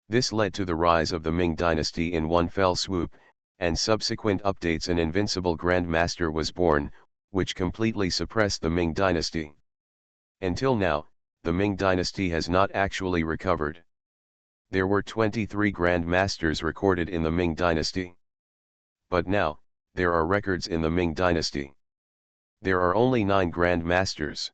This led to the rise of the Ming Dynasty in one fell swoop, and subsequent updates. An invincible Grand Master was born, which completely suppressed the Ming Dynasty. Until now, the Ming Dynasty has not actually recovered. There were 23 Grand Masters recorded in the Ming Dynasty. But now, there are records in the Ming Dynasty. There are only 9 Grand Masters.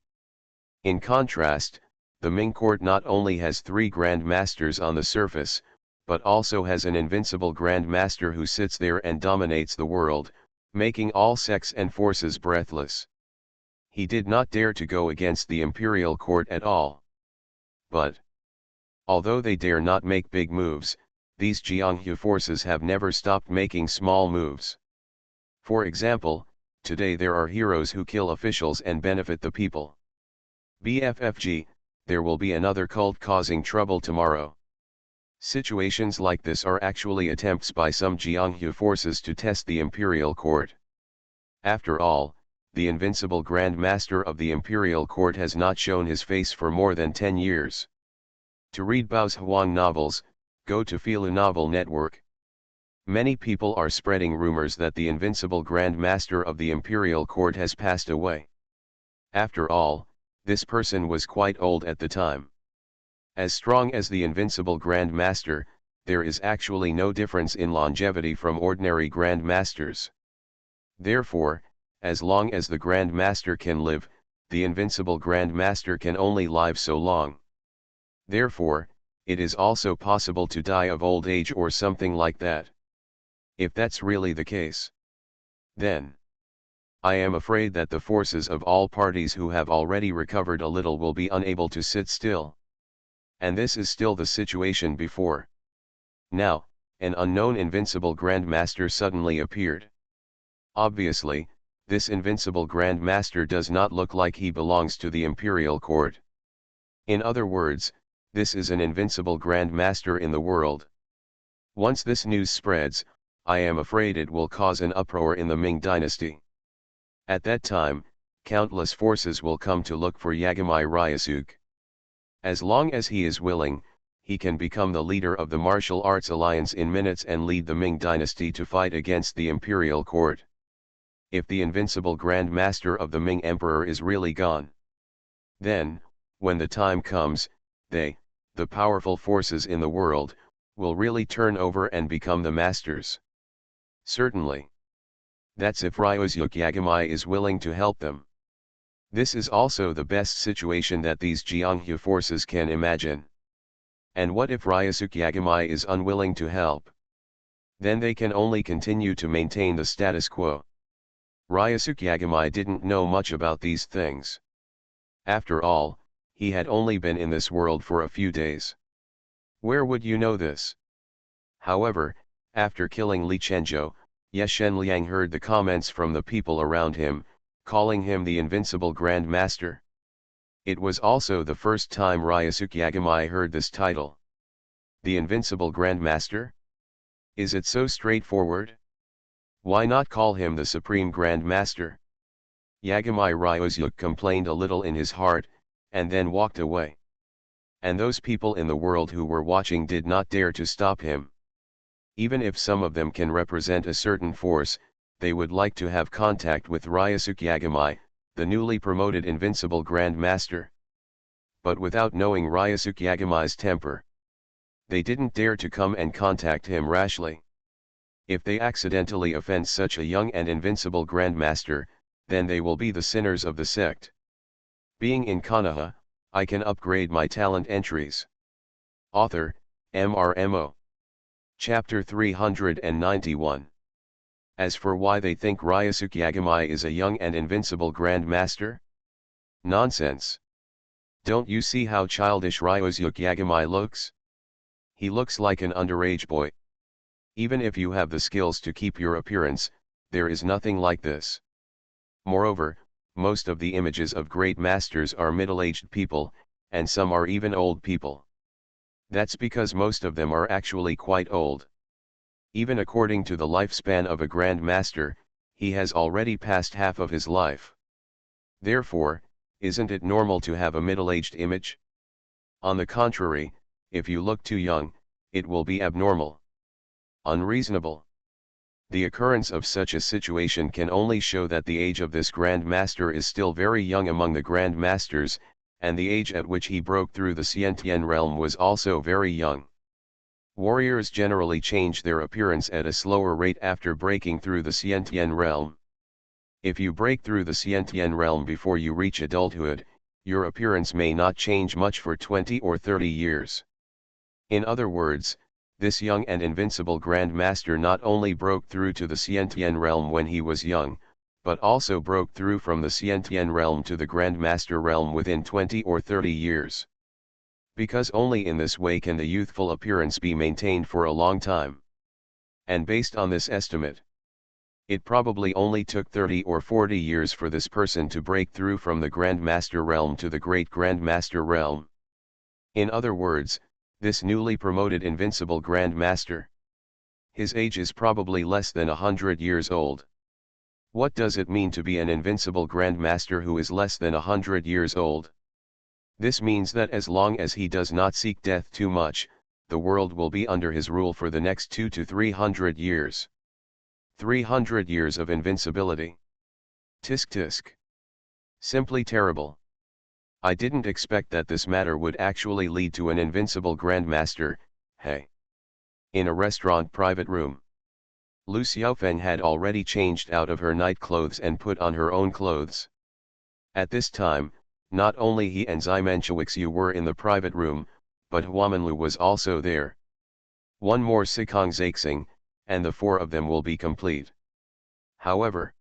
In contrast, the Ming court not only has 3 Grand Masters on the surface, but also has an invincible Grand Master who sits there and dominates the world, making all sects and forces breathless. He did not dare to go against the imperial court at all. But, although they dare not make big moves, these Jianghu forces have never stopped making small moves. For example, today there are heroes who kill officials and benefit the people. BFFG, there will be another cult causing trouble tomorrow. Situations like this are actually attempts by some Jianghu forces to test the imperial court. After all, the invincible Grand Master of the imperial court has not shown his face for more than 10 years. To read Bao's Huang novels, go to Filu Novel Network. Many people are spreading rumors that the invincible Grand Master of the imperial court has passed away. After all, this person was quite old at the time. As strong as the invincible Grand Master, there is actually no difference in longevity from ordinary Grand Masters. Therefore, as long as the Grand Master can live, the invincible Grand Master can only live so long. Therefore, it is also possible to die of old age or something like that. If that's really the case, then I am afraid that the forces of all parties who have already recovered a little will be unable to sit still. And this is still the situation before. Now, an unknown invincible Grand Master suddenly appeared. Obviously, this invincible Grand Master does not look like he belongs to the imperial court. In other words, this is an invincible Grand Master in the world. Once this news spreads, I am afraid it will cause an uproar in the Ming dynasty. At that time, countless forces will come to look for Yagamai Ryusuke. As long as he is willing, he can become the leader of the martial arts alliance in minutes and lead the Ming dynasty to fight against the imperial court. If the invincible Grand Master of the Ming Emperor is really gone, then, when the time comes, they, the powerful forces in the world, will really turn over and become the masters. Certainly. That's if Ryusuke Yagamai is willing to help them. This is also the best situation that these Jianghu forces can imagine. And what if Ryusuke Yagamai is unwilling to help? Then they can only continue to maintain the status quo. Ryusuke Yagamai didn't know much about these things. After all, he had only been in this world for a few days. Where would you know this? However, after killing Li Chenzhou, Ye Shenliang heard the comments from the people around him, calling him the invincible Grand Master. It was also the first time Ryusuke Yagamai heard this title. The invincible Grand Master? Is it so straightforward? Why not call him the Supreme Grand Master? Yagamai Ryusuke complained a little in his heart, and then walked away. And those people in the world who were watching did not dare to stop him. Even if some of them can represent a certain force, they would like to have contact with Ryusuke Yagamai, the newly promoted invincible Grand Master. But without knowing Ryusuke Yagamai's temper, they didn't dare to come and contact him rashly. If they accidentally offend such a young and invincible Grand Master, then they will be the sinners of the sect. Being in Konoha, I can upgrade my talent entries. Author, MRMO. Chapter 391. As for why they think Ryusuke Yagamai is a young and invincible Grand Master? Nonsense. Don't you see how childish Ryusuke Yagamai looks? He looks like an underage boy. Even if you have the skills to keep your appearance, there is nothing like this. Moreover, most of the images of great masters are middle-aged people, and some are even old people. That's because most of them are actually quite old. Even according to the lifespan of a Grand Master, he has already passed half of his life. Therefore, isn't it normal to have a middle-aged image? On the contrary, if you look too young, it will be abnormal. Unreasonable. The occurrence of such a situation can only show that the age of this Grand Master is still very young among the Grand Masters, and the age at which he broke through the Xiantian realm was also very young. Warriors generally change their appearance at a slower rate after breaking through the Xiantian realm. If you break through the Xiantian realm before you reach adulthood, your appearance may not change much for 20 or 30 years. In other words, this young and invincible Grand Master not only broke through to the Xiantian realm when he was young, but also broke through from the Xiantian realm to the Grand Master realm within 20 or 30 years. Because only in this way can the youthful appearance be maintained for a long time. And based on this estimate, it probably only took 30 or 40 years for this person to break through from the Grand Master realm to the Great Grand Master realm. In other words, this newly promoted invincible Grand Master. His age is probably less than 100 years old. What does it mean to be an invincible Grand Master who is less than 100 years old? This means that as long as he does not seek death too much, the world will be under his rule for the next 2 to 300 years. 300 years of invincibility. Tisk tisk. Simply terrible. I didn't expect that this matter would actually lead to an invincible Grand Master. Hey. In a restaurant private room. Lu Xiaofeng had already changed out of her night clothes and put on her own clothes. At this time, not only he and Ximenchuixu were in the private room, but Huamanlu was also there. One more Sikong Zaixing, and the four of them will be complete. However,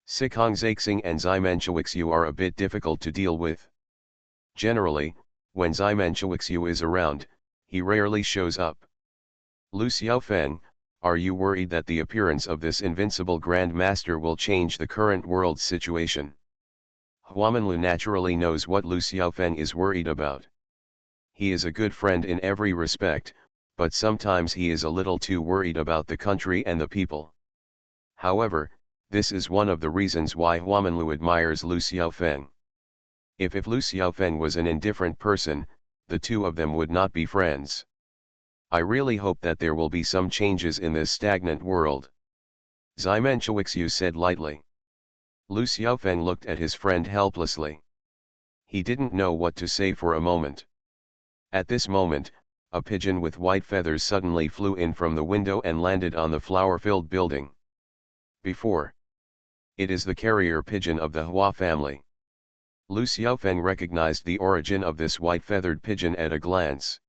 Sikong Zaixing and Ximenchuixu are a bit difficult to deal with. Generally, when Ximenchuixu is around, he rarely shows up. Lu Xiaofeng, are you worried that the appearance of this invincible Grand Master will change the current world's situation? Huamanlu naturally knows what Lu Xiaofeng is worried about. He is a good friend in every respect, but sometimes he is a little too worried about the country and the people. However, this is one of the reasons why Huamanlu admires Lu Xiaofeng. If Lu Xiaofeng was an indifferent person, the two of them would not be friends. I really hope that there will be some changes in this stagnant world. Ximenchuixu said lightly. Lu Xiaofeng looked at his friend helplessly. He didn't know what to say for a moment. At this moment, a pigeon with white feathers suddenly flew in from the window and landed on the flower-filled building. It is the carrier pigeon of the Hua family. Lu Xiaofeng recognized the origin of this white-feathered pigeon at a glance.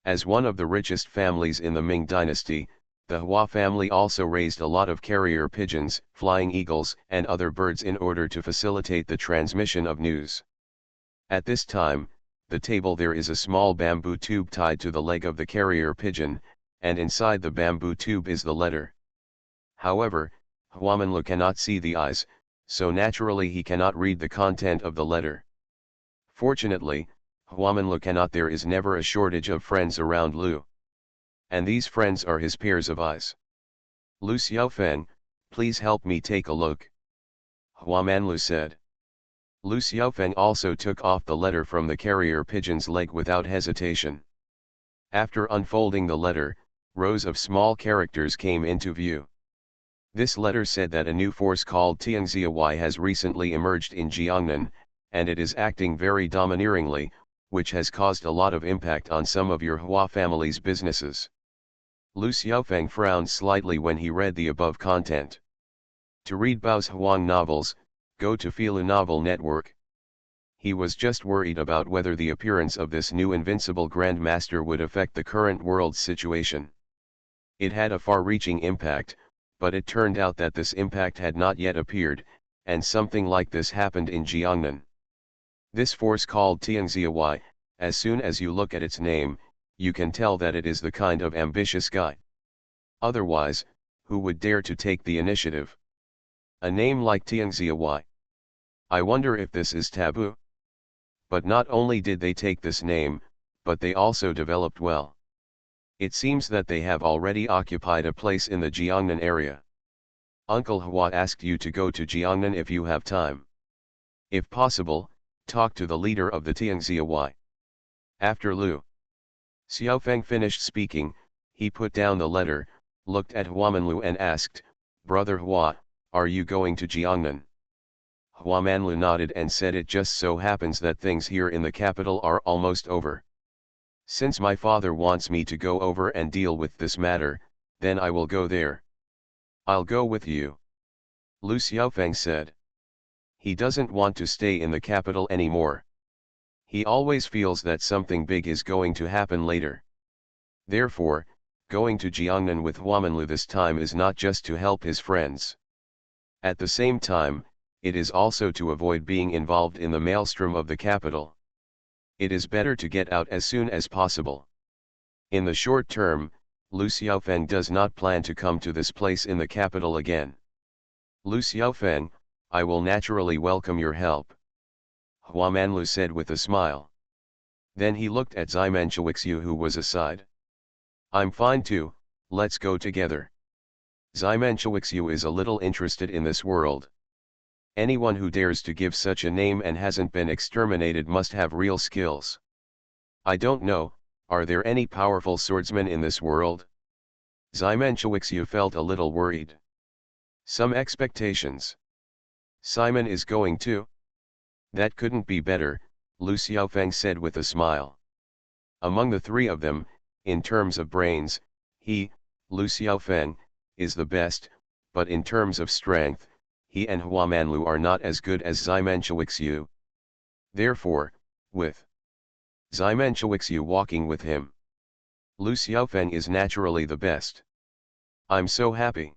As one of the richest families in the Ming dynasty, the Hua family also raised a lot of carrier pigeons, flying eagles, and other birds in order to facilitate the transmission of news. At this time, the table there is a small bamboo tube tied to the leg of the carrier pigeon, and inside the bamboo tube is the letter. However, Huamanlu cannot see the eyes, so naturally he cannot read the content of the letter. Fortunately, Huamanlu cannot. There is never a shortage of friends around Lu. And these friends are his pairs of eyes. Lu Xiaofeng, please help me take a look. Huamanlu said. Lu Xiaofeng also took off the letter from the carrier pigeon's leg without hesitation. After unfolding the letter, rows of small characters came into view. This letter said that a new force called Tianxiahui has recently emerged in Jiangnan, and it is acting very domineeringly, which has caused a lot of impact on some of your Hua family's businesses. Lu Xiaofeng frowned slightly when he read the above content. To read Bao's Huang novels, go to Filu Novel Network. He was just worried about whether the appearance of this new invincible Grand Master would affect the current world's situation. It had a far-reaching impact, but it turned out that this impact had not yet appeared, and something like this happened in Jiangnan. This force called Tianxiahui, as soon as you look at its name, you can tell that it is the kind of ambitious guy. Otherwise, who would dare to take the initiative? A name like Tianxiahui. I wonder if this is taboo. But not only did they take this name, but they also developed well. It seems that they have already occupied a place in the Jiangnan area. Uncle Hua asked you to go to Jiangnan if you have time. If possible, talk to the leader of the Tianxiahui. After Lu Xiaofeng finished speaking, he put down the letter, looked at Huamanlu and asked, Brother Hua, are you going to Jiangnan? Huamanlu nodded and said, it just so happens that things here in the capital are almost over. Since my father wants me to go over and deal with this matter, then I will go there. I'll go with you. Lu Xiaofeng said. He doesn't want to stay in the capital anymore. He always feels that something big is going to happen later. Therefore, going to Jiangnan with Huamanlu this time is not just to help his friends. At the same time, it is also to avoid being involved in the maelstrom of the capital. It is better to get out as soon as possible. In the short term, Lu Xiaofeng does not plan to come to this place in the capital again. Lu Xiaofeng, I will naturally welcome your help. Huamanlu said with a smile. Then he looked at Ximenshawixu, who was aside. I'm fine too, let's go together. Ximenshawixu is a little interested in this world. Anyone who dares to give such a name and hasn't been exterminated must have real skills. I don't know, are there any powerful swordsmen in this world? Ximenshawixu felt a little worried. Some expectations. Simon is going too? That couldn't be better, Lu Xiaofeng said with a smile. Among the three of them, in terms of brains, he, Lu Xiaofeng, is the best, but in terms of strength, he and Huamanlu are not as good as Ximenshawixu. Therefore, with Ximenshawixu walking with him, Lu Xiaofeng is naturally the best. I'm so happy.